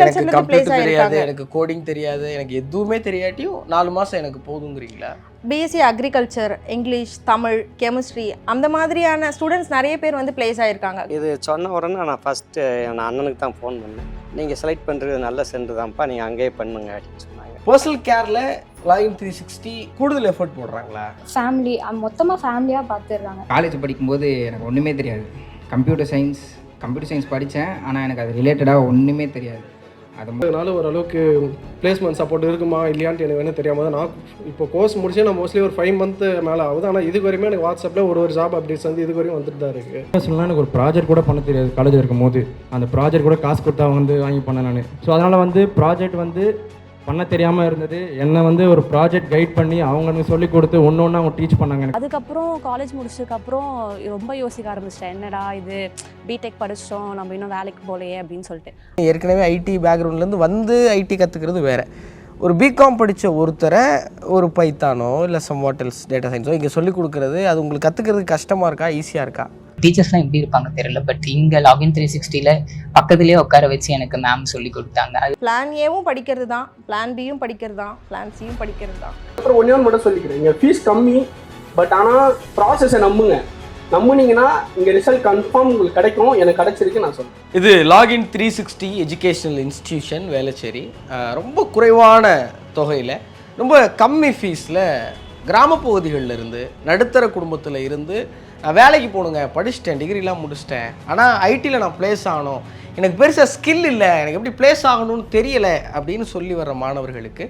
எனக்கு கம்ப்யூட்டர் தெரியாது, எனக்கு கோடிங் தெரியாது, எனக்கு எதுவுமே தெரியாட்டியும் 4 மாதம் எனக்கு போதுங்கிறீங்களா? BSc agriculture, English, Tamil, chemistry அந்த மாதிரியான ஸ்டூடெண்ட்ஸ் நிறைய பேர் வந்து பிளேஸ் ஆகிருக்காங்க. இது சொன்ன உடனே நான் ஃபஸ்ட்டு என் அண்ணனுக்கு தான் ஃபோன் பண்ணேன். நீங்கள் செலக்ட் பண்ணுறது நல்ல சென்டர் தான்ப்பா, நீங்கள் அங்கேயே பண்ணுங்க அப்படின்னு சொன்னாங்க. பர்சனல் கேரில் லாகின் 360 கூடுதல் எஃபர்ட் போடுறாங்களா? ஃபேமிலி மொத்தமாக ஃபேமிலியாக பார்த்துடுறாங்க. காலேஜ் படிக்கும்போது எனக்கு ஒன்றுமே தெரியாது. கம்ப்யூட்டர் சயின்ஸ் படித்தேன், ஆனால் எனக்கு அது ரிலேட்டடாக ஒன்றுமே தெரியாது. அதனால ஓரளவுக்கு பிளேஸ்மெண்ட் சப்போர்ட் இருக்குமா இல்லையான்ட்டு எனக்கு வேணும் தெரியாமல் தான் நான் இப்போ கோர்ஸ் முடிச்சு நான் மோஸ்ட்லி ஒரு 5 மந்த் மேலே ஆகுது. ஆனால் இதுக்கு வரையுமே எனக்கு வாட்ஸ்அப்பில் ஒரு ஜாப் அப்டேட்ஸ் வந்து இது வரையும் வந்துட்டு தான் இருக்குது. சொல்லலாம் எனக்கு ஒரு ப்ராஜெக்ட் கூட பண்ண தெரியாது காலேஜில் இருக்கும் போது. அந்த ப்ராஜெக்ட் கூட காசு கொடுத்தா வந்து வாங்கி பண்ணேன் நான். ஸோ அதனால் வந்து ப்ராஜெக்ட் வந்து பண்ண தெரியாமல் இருந்தது. என்னை வந்து ஒரு ப்ராஜெக்ட் கைட் பண்ணி அவங்க எனக்கு சொல்லி கொடுத்து ஒன்று அவங்க டீச் பண்ணாங்க. அதுக்கப்புறம் காலேஜ் முடிச்சதுக்கப்புறம் ரொம்ப யோசிக்க ஆரம்பிச்சிட்டேன், என்னடா இது பிடெக் படிச்சிட்டோம் நம்ம இன்னும் வேலைக்கு போகலையே அப்படின்னு சொல்லிட்டு. ஏற்கனவே ஐடி பேக்ரவுண்ட்லேருந்து வந்து ஐடி கற்றுக்கிறது வேறு. ஒரு பிகாம் படித்த ஒருத்தரை ஒரு பைத்தானோ இல்லை சம்வாட்டல்ஸ் டேட்டா சயின்ஸோ இங்கே சொல்லிக் கொடுக்குறது அது உங்களுக்கு கற்றுக்கிறதுக்கு கஷ்டமாக இருக்கா ஈஸியாக இருக்கா? டீச்சர்ஸ்லாம் எப்படி இருப்பாங்க தெரியல, பட் இங்கே லாகின் 360ல பக்கத்துலேயே உட்கார வச்சு எனக்கு மேம் சொல்லி கொடுத்தாங்க. பிளான் ஏவும் படிக்கிறது தான், பிளான் பியும் படிக்கிறது தான், பிளான் சியும் படிக்கிறது தான். அப்புறம் ஒன்றே ஒன்று மட்டும் சொல்லிக்கிறேன், இங்கே ஃபீஸ் கம்மி, பட் ஆனால் ப்ராசஸை நம்புனீங்கன்னா இங்கே ரிசல்ட் கன்ஃபார்ம் உங்களுக்கு கிடைக்கும். எனக்கு கிடைச்சிருக்கு நான் சொல்கிறேன். இது லாகின் 360 எஜுகேஷனல் இன்ஸ்டிடியூஷன் வேளச்சேரி. ரொம்ப குறைவான தொகையில் ரொம்ப கம்மி ஃபீஸில் கிராமப்பகுதிகளில் இருந்து நடுத்தர குடும்பத்தில் இருந்து நான் வேலைக்கு போகணுங்க, படிச்சுட்டேன், டிகிரிலாம் முடிச்சிட்டேன், ஆனால் ஐடியில் நான் ப்ளேஸ் ஆகணும், எனக்கு பெருசாக ஸ்கில் இல்லை, எனக்கு எப்படி ப்ளேஸ் ஆகணும்னு தெரியலை அப்படின்னு சொல்லி வர்ற மாணவர்களுக்கு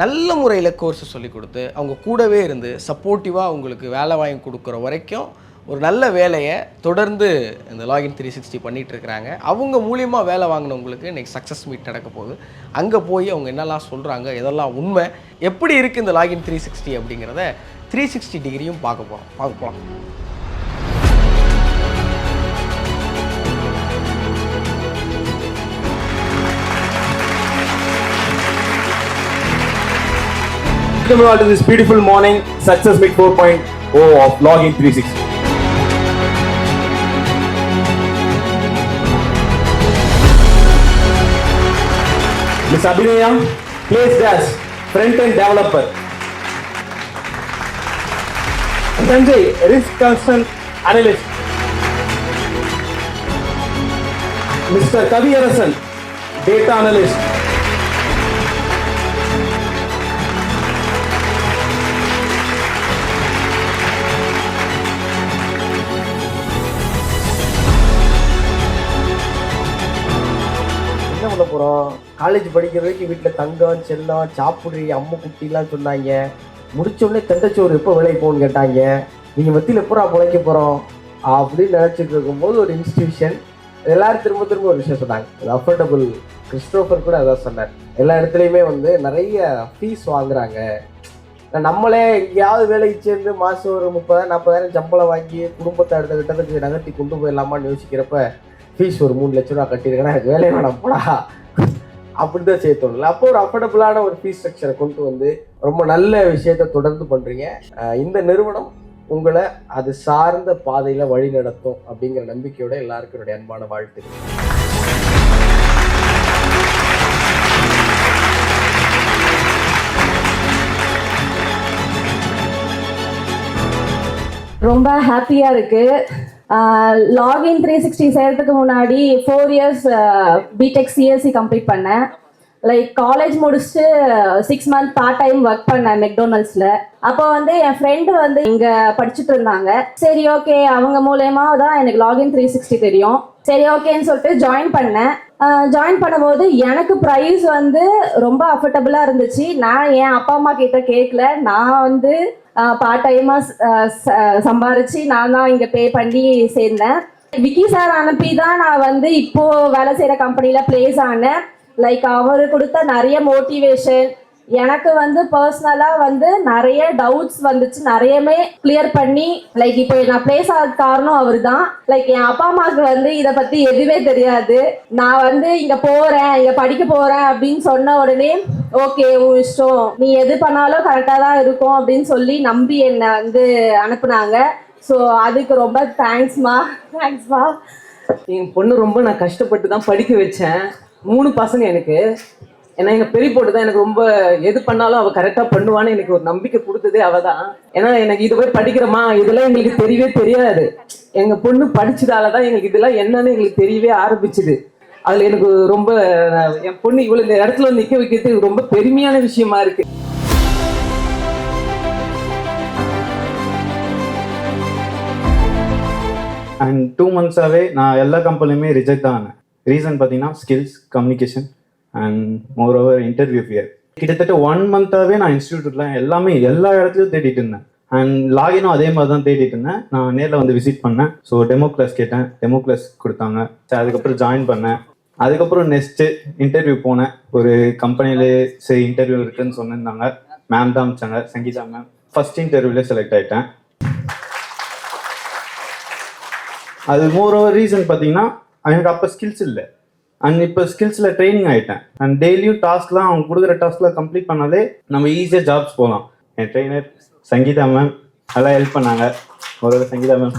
நல்ல முறையில் கோர்ஸை சொல்லி கொடுத்து அவங்க கூடவே இருந்து சப்போர்ட்டிவாக அவங்களுக்கு வேலை வாங்கி கொடுக்குற வரைக்கும் ஒரு நல்ல வேலையை தொடர்ந்து இந்த லாகின் 360 பண்ணிகிட்டு இருக்கிறாங்க. அவங்க மூலியமாக வேலை வாங்கினவங்களுக்கு இன்றைக்கி சக்ஸஸ் மீட் நடக்க போகுது. அங்கே போய் அவங்க என்னெல்லாம் சொல்கிறாங்க, எதெல்லாம் உண்மை, எப்படி இருக்குது இந்த லாகின் 360 அப்படிங்கிறத 360 டிகிரியும் பார்க்க போகிறோம். Welcome to this beautiful morning Success Meet 4.0 of Login 360. Miss Abhinaya, placed as front-end developer. Sanjay, risk concern analyst. Mr. Kavi Arasan, data analyst. என்ன பண்ண போகிறோம்? காலேஜ் படிக்கிற வரைக்கும் வீட்டில் தங்கம் செல்லம் சாப்பிட்றி அம்மா குட்டிலாம் சொன்னாங்க. முடிச்சோடனே தண்டச்சோறு எப்போ வேலைக்கு போகணுன்னு கேட்டாங்க. நீங்கள் மத்தியில் எப்போ பிழைக்க போகிறோம் அப்படின்னு நினச்சிட்டு இருக்கும்போது ஒரு இன்ஸ்டிடியூஷன் எல்லோரும் திரும்ப ஒரு விஷயம் சொன்னாங்க, அது அஃபோர்டபுள். கிறிஸ்டோஃபர் கூட அதான் சொன்னார், எல்லா இடத்துலையுமே வந்து நிறைய ஃபீஸ் வாங்குறாங்க, நம்மளே எங்கேயாவது வேலைக்கு சேர்ந்து மாதம் ஒரு 30,000-40,000 சம்பளம் வாங்கி குடும்பத்தை அடுத்த கிட்டத்துக்கு நகர்த்தி கொண்டு போயிடலாமான்னு யோசிக்கிறப்ப ஃபீஸ் ஒரு 3 லட்ச ரூபா கட்டியிருக்கேன்னா எனக்கு வேலையை வேணாம் போடா அப்படி தான் செய்ய தோணல. அப்போ ஒரு அஃபோர்டபுளான ஒரு ஃபீஸ் ஸ்ட்ரக்சரை கொண்டு வந்து ரொம்ப நல்ல விஷயத்தை தொடர்ந்து பண்ணுறீங்க. இந்த நிறுவனம் உங்களை அது சார்ந்த பாதையில் வழி நடத்தும் அப்படிங்கிற நம்பிக்கையோட எல்லாருக்கும் என்னுடைய அன்பான வாழ்த்துக்கள். ரொம்ப ஹாப்பியாக இருக்குது. லாகின் 360 செய்கிறதுக்கு முன்னாடி 4 இயர்ஸ் பிடெக் சிஎஸ்சி கம்ப்ளீட் பண்ணேன். லைக் காலேஜ் முடிச்சுட்டு 6 மந்த் பார்ட் டைம் ஒர்க் பண்ணேன் மெக்டொனால்ட்ஸில். அப்போ வந்து என் ஃப்ரெண்டு வந்து இங்கே படிச்சுட்டு இருந்தாங்க. சரி ஓகே, அவங்க மூலயமா தான் எனக்கு லாகின் 360 தெரியும். சரி ஓகேன்னு சொல்லிட்டு ஜாயின் பண்ணேன். ஜாயின் பண்ணும்போது எனக்கு ப்ரைஸ் வந்து ரொம்ப அஃபோர்டபுளாக இருந்துச்சு. நான் என் அப்பா அம்மா கிட்ட கேட்கல, நான் வந்து பார்ட் டைமாக சம்பாரிச்சு நான் தான் இங்கே பே பண்ணி சேர்ந்தேன். விக்கி சார் அனுப்பி தான் நான் வந்து இப்போது வேலை செய்கிற கம்பெனியில் ப்ளேஸ் ஆனேன். லைக் அவர் கொடுத்த நிறைய மோட்டிவேஷன், எனக்கு வந்து பர்சனலாக வந்து நிறைய டவுட்ஸ் வந்துச்சு, நிறையவே கிளியர் பண்ணி லைக் இப்போ நான் ப்ளேஸ் ஆக காரணம் அவர் தான். லைக் என் அப்பா அம்மாவுக்கு வந்து இதை பற்றி எதுவுமே தெரியாது. நான் வந்து இங்கே போகிறேன், இங்கே படிக்க போகிறேன் அப்படின்னு சொன்ன உடனே ஓகே உன் இஷ்டம், நீ எது பண்ணாலும் கரெக்டாக தான் இருக்கும் அப்படின்னு சொல்லி நம்பி என்னை வந்து அனுப்புனாங்க. ஸோ அதுக்கு ரொம்ப தேங்க்ஸ்மா. என் பொண்ணு ரொம்ப நான் கஷ்டப்பட்டு தான் படிக்க வச்சேன். 3 பசங்க எனக்கு. ஏன்னா எங்கள் பெரிய பொண்ணு தான் எனக்கு ரொம்ப எது பண்ணாலும் அவள் கரெக்டாக பண்ணுவான்னு எனக்கு ஒரு நம்பிக்கை கொடுத்ததே அவள் தான். ஏன்னா எனக்கு இது போய் படிக்கிறோமா இதெல்லாம் எங்களுக்கு தெரியவே தெரியாது. எங்கள் பொண்ணு படிச்சதால தான் எங்களுக்கு இதெல்லாம் என்னன்னு எங்களுக்கு தெரியவே ஆரம்பிச்சுது. அதில் எனக்கு ரொம்ப என் பொண்ணு இவ்வளோ இந்த இடத்துல நிற்க வைக்கிறது ரொம்ப பெருமையான விஷயமா இருக்கு. அண்ட் 2 months-ஆவே நான் எல்லா கம்பெனிலுமே ரிஜெக்ட் தான் ஆனேன். ரீசன் பார்த்தீங்கன்னா skills, communication and more over interview fear. கிட்டத்தட்ட 1 month-ஆவே நான் இன்ஸ்டியூட்டில் எல்லாமே எல்லா இடத்துலையும் தேடிட்டு இருந்தேன். அண்ட் லாகினும் அதே மாதிரி தான் தேடிட்டு இருந்தேன். நான் நேரில் வந்து விசிட் பண்ணேன். ஸோ டெமோ கிளாஸ் கேட்டேன், டெமோ கிளாஸ் கொடுத்தாங்க. அதுக்கப்புறம் ஜாயின் பண்ணேன். அதுக்கப்புறம் நெக்ஸ்ட்டு இன்டர்வியூ போனேன். ஒரு கம்பெனியில் சரி இன்டர்வியூ இருக்குன்னு சொன்னிருந்தாங்க. மேம் தான் அமிச்சாங்க, சங்கீதா மேம். ஃபர்ஸ்ட் இன்டர்வியூவில் செலக்ட் ஆகிட்டேன். அது மோர் ஓவர் ரீசன் பார்த்தீங்கன்னா எனக்கு அப்போ ஸ்கில்ஸ் இல்லை. அண்ட் இப்போ ஸ்கில்ஸில் ட்ரைனிங் ஆகிட்டேன். அண்ட் டெய்லியும் டாஸ்க்லாம் அவங்க கொடுக்குற டாஸ்க்லாம் கம்ப்ளீட் பண்ணாலே நம்ம ஈஸியாக ஜாப்ஸ் போகலாம். என் ட்ரெயினர் சங்கீதா மேம் நல்லா ஹெல்ப் பண்ணாங்க. ஒரு சங்கீதா மேம்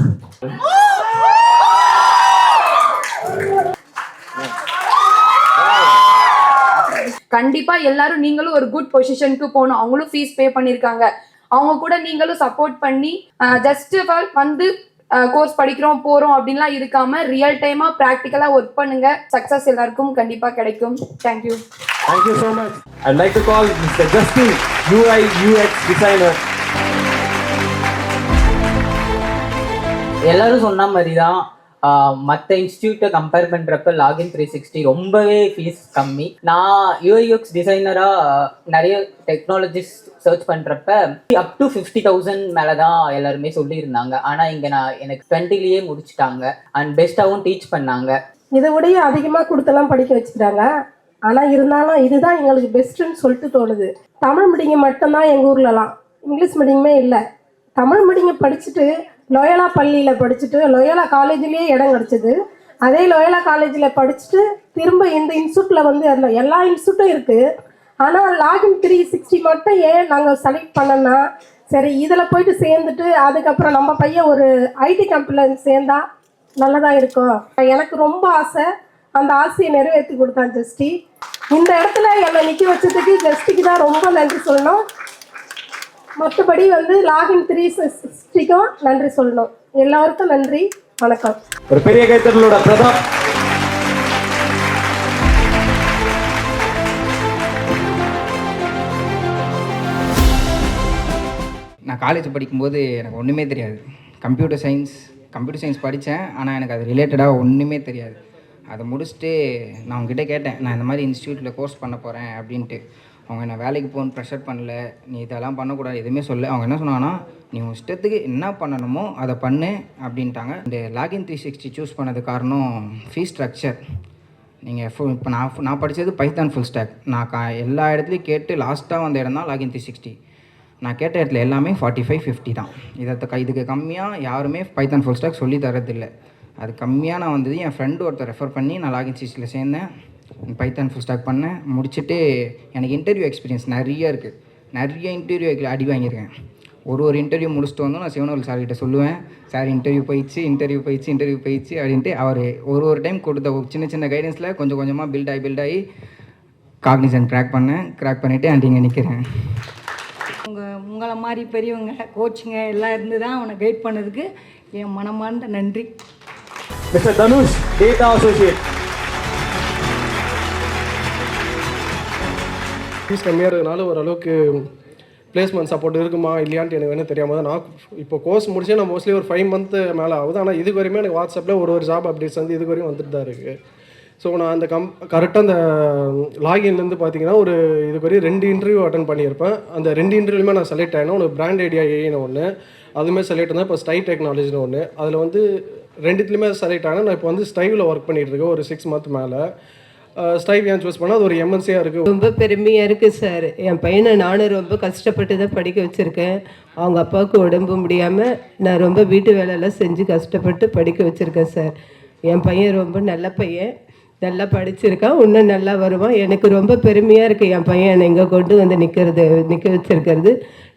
கண்டிப்பா எல்லாரும் நீங்களும் ஒரு குட் பொசிஷனுக்கு போகணும். அவங்களும் ஃபீஸ் பே பண்ணியிருக்காங்க. அவங்க கூட நீங்களும் சப்போர்ட் பண்ணி ஜஸ்ட் வந்து கோர்ஸ் படிக்கிறோம் போறோம் அப்படின்லாம் இருக்காம ரியல் டைமா ப்ராக்டிக்கலா ஒர்க் பண்ணுங்க. சக்சஸ் எல்லாருக்கும் கண்டிப்பா கிடைக்கும். Thank you. Thank you so much. I'd like to call Mr. Justin, UI UX designer. எல்லாரும் சொன்ன மாதிரி தான் மற்ற இன்ஸ்டியூட்டை கம்பேர் பண்ணுறப்ப லாகின் 360 ரொம்பவே ஃபீஸ் கம்மி. நான் UX டிசைனராக நிறைய டெக்னாலஜிஸ் சர்ச் பண்ணுறப்ப அப் டு 50,000 மேலே தான் எல்லாருமே சொல்லியிருந்தாங்க. ஆனால் இங்கே எனக்கு 20லயே முடிச்சுட்டாங்க. அண்ட் பெஸ்ட்டாகவும் டீச் பண்ணாங்க. இதை விட அதிகமாக கொடுத்தெல்லாம் படிக்க வச்சுக்கிறாங்க. ஆனால் இருந்தாலும் இதுதான் எங்களுக்கு பெஸ்ட்டுன்னு சொல்லிட்டு தோணுது. தமிழ் மீடியம் மட்டும்தான் எங்கள் ஊர்லலாம், இங்கிலீஷ் மீடியமே இல்லை. தமிழ் மீடியம் படிச்சுட்டு லோயலா பள்ளியில் படிச்சுட்டு லோயலா காலேஜ்லேயே இடம் கிடச்சிது. அதே லோயலா காலேஜில் படிச்சுட்டு திரும்ப இந்த இன்ஸ்டியூட்டில் வந்து அந்த எல்லா இன்ஸ்டியூட்டும் இருக்குது. ஆனால் லாகின் 360 மட்டும் ஏன் நாங்கள் செலக்ட் பண்ணோன்னா, சரி இதில் போயிட்டு சேர்ந்துட்டு அதுக்கப்புறம் நம்ம பையன் ஒரு ஐடி கம்பெனியில் சேர்ந்தா நல்லதாக இருக்கும். எனக்கு ரொம்ப ஆசை. அந்த ஆசையை நிறைவேற்றி கொடுத்தான் ஜஸ்டி. இந்த இடத்துல என்னை நிற்க வச்சதுக்கு ஜஸ்டிக்கு தான் ரொம்ப நன்றி சொல்லணும். மற்றபடி வந்து லாகின் 360க்கும் நன்றி சொல்லணும். எல்லாருக்கும் நன்றி, வணக்கம். ஒரு பெரிய கைத்தட்டலோட பிரதாப். நான் காலேஜ் படிக்கும்போது எனக்கு ஒன்றுமே தெரியாது. கம்ப்யூட்டர் சயின்ஸ் படித்தேன். ஆனால் எனக்கு அது ரிலேட்டடாக ஒன்றுமே தெரியாது. அதை முடிச்சுட்டு நான் அவங்ககிட்ட கேட்டேன், நான் இந்த மாதிரி இன்ஸ்டியூட்டில் கோர்ஸ் பண்ண போகிறேன் அப்படின்ட்டு. அவங்க என்ன வேலைக்கு போகணுன்னு ப்ரெஷர் பண்ணல, நீ இதெல்லாம் பண்ணக்கூடாது எதுவுமே சொல்ல. அவங்க என்ன சொன்னாங்கன்னா, நீ உன் இஷ்டத்துக்கு என்ன பண்ணணுமோ அதை பண்ணு அப்படின்ட்டாங்க. இந்த லாகின் 360 சூஸ் பண்ணது காரணம் ஃபீஸ் ஸ்ட்ரக்சர். நீங்கள் இப்போ நான் படித்தது பைத்தான் ஃபுல் ஸ்டாக். நான் எல்லா இடத்துலையும் கேட்டு லாஸ்ட்டாக வந்த இடம் தான் லாகின் 360. நான் கேட்ட இடத்துல எல்லாமே 45-50 தான். இதுக்கு கம்மியாக யாருமே பைத்தான் ஃபுல் ஸ்டாக் சொல்லி தரதில்லை. அது கம்மியாக நான் வந்தது என் ஃப்ரெண்டு ஒருத்தர் ரெஃபர் பண்ணி நான் லாகின் 360 சேர்ந்தேன். பைத்தான் ஃபுல் ஸ்டாக் பண்ணேன். முடிச்சுட்டு எனக்கு இன்டர்வியூ எக்ஸ்பீரியன்ஸ் நிறைய இருக்குது. நிறைய இன்டர்வியூ அடி வாங்கியிருக்கேன். ஒரு இன்டர்வியூ முடிச்சுட்டு வந்து நான் சிவனூர் சார்கிட்ட சொல்லுவேன், சார் இன்டர்வியூ போயிடுச்சு அப்படின்ட்டு அவர் ஒரு டைம் கொடுத்த சின்ன கைடன்ஸில் கொஞ்சம் கொஞ்சமாக பில்ட் ஆகி காக்னிசன் கிராக் பண்ணிவிட்டு அண்ட் இங்கே நிற்கிறேன். உங்களை மாதிரி பெரியவங்க கோச்சுங்க எல்லாம் இருந்து தான் அவனை கைட் பண்ணதுக்கு என் மனமார்ந்த நன்றி. Mister Dhanush, data associate. Fees கம்மியாக இருக்கிறதுனால ஓரளவுக்கு பிளேஸ்மெண்ட் சப்போர்ட் இருக்குமா இல்லையான்ட்டு எனக்கு வேணும் தெரியாமல் தான். நான் இப்போ கோர்ஸ் முடிச்சே நான் மோஸ்ட்லி ஒரு 5 month மேலே ஆகுது. ஆனால் இதுக்கு வரையுமே எனக்கு வாட்ஸ்அப்பில் ஒரு ஜாப் அப்டேட்ஸ் வந்து இதுக்கு வரையும் வந்துட்டு தான் இருக்குது. ஸோ நான் அந்த கரெக்டாக அந்த லாகின்லேருந்து பார்த்தீங்கன்னா ஒரு இதுக்கு வரையும் 2 இன்டர்வியூ அட்டன் பண்ணியிருப்பேன். அந்த 2 இன்டர்வியூமே நான் செலக்ட் ஆகினேன். ஒரு பிராண்ட் ஐடியா ஏன்னு ஒன்று, அதுவுமே செலக்ட் இருந்தேன். இப்போ ஸ்டை டெக்னாலஜின்னு ஒன்று, அதில் வந்து 2த்துலையுமே செலக்ட் ஆனால் நான் இப்போ வந்து ஸ்டைவில் ஒர்க் பண்ணிகிட்டு இருக்கேன் ஒரு 6 month மேலே. ஸ்டைவ் ஏன் சூஸ் பண்ணால் அது ஒரு எம்என்சியாக இருக்குது. ரொம்ப பெருமையாக இருக்குது சார். என் பையனை நானும் ரொம்ப கஷ்டப்பட்டு தான் படிக்க வச்சுருக்கேன். அவங்க அப்பாவுக்கு உடம்பு முடியாமல் நான் ரொம்ப வீட்டு வேலையெல்லாம் செஞ்சு கஷ்டப்பட்டு படிக்க வச்சுருக்கேன் சார். என் பையன் ரொம்ப நல்ல பையன், நல்லா படிச்சிருக்கான், இன்னும் நல்லா வருவான். எனக்கு ரொம்ப பெருமையாக இருக்குது என் பையன் என்னை இங்கே கொண்டு வந்து நிற்க வச்சிருக்கிறது.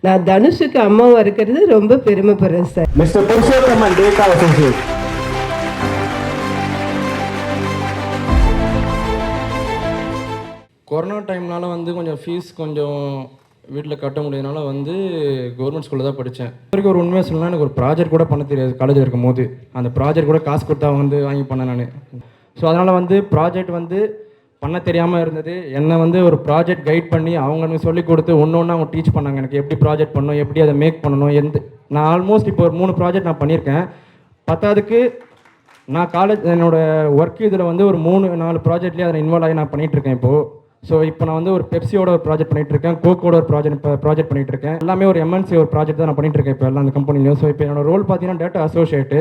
நான் தனுஷுக்கு அம்மாவும் இருக்கிறது ரொம்ப பெருமைப்படுறேன் sir. Mister Purushothaman, data associate. Corona டைம்னால வந்து கொஞ்சம் ஃபீஸ் கொஞ்சம் வீட்டில் கட்ட முடியாதனால வந்து கவர்மெண்ட் ஸ்கூலில் தான் படித்தேன். வரைக்கும் ஒரு உண்மையாக சொல்லணும்னா எனக்கு ஒரு ப்ராஜெக்ட் கூட பண்ண தெரியாது காலேஜில் இருக்கும் போது. அந்த ப்ராஜெக்ட் கூட காசு கொடுத்தா வந்து வாங்கி பண்ணேன் நான். ஸோ அதனால் வந்து ப்ராஜெக்ட் வந்து பண்ண தெரியாமல் இருந்தது. என்னை வந்து ஒரு ப்ராஜெக்ட் கைட் பண்ணி அவங்க எனக்கு சொல்லிக் கொடுத்து ஒன்று அவங்க டீச் பண்ணாங்க எனக்கு எப்படி ப்ராஜெக்ட் பண்ணணும், எப்படி அதை மேக் பண்ணணும். நான் ஆல்மோஸ்ட் இப்போ ஒரு 3 ப்ராஜெக்ட் நான் பண்ணியிருக்கேன். பத்தாவதுக்கு நான் காலேஜ் என்னோடய ஒர்க் இதில் வந்து ஒரு 3-4 ப்ராஜெக்ட்லேயே அதை இன்வால்வ் ஆகி நான் பண்ணிகிட்ருக்கேன் இப்போது. ஸோ இப்போ நான் வந்து ஒரு பெப்சியோட ஒரு ப்ராஜெக்ட் பண்ணிகிட்ருக்கேன், கோக்கோட ஒரு ப்ராஜெக்ட் பண்ணிகிட்ருக்கேன். எல்லாமே ஒரு எம்என்சி ஒரு ப்ராஜெக்ட் தான் நான் பண்ணிகிட்ருக்கேன் இப்போ எல்லாம் அந்த கம்பெனிலையும். ஸோ இப்போ என்னோட ரோல் பார்த்தீங்கன்னா data associate.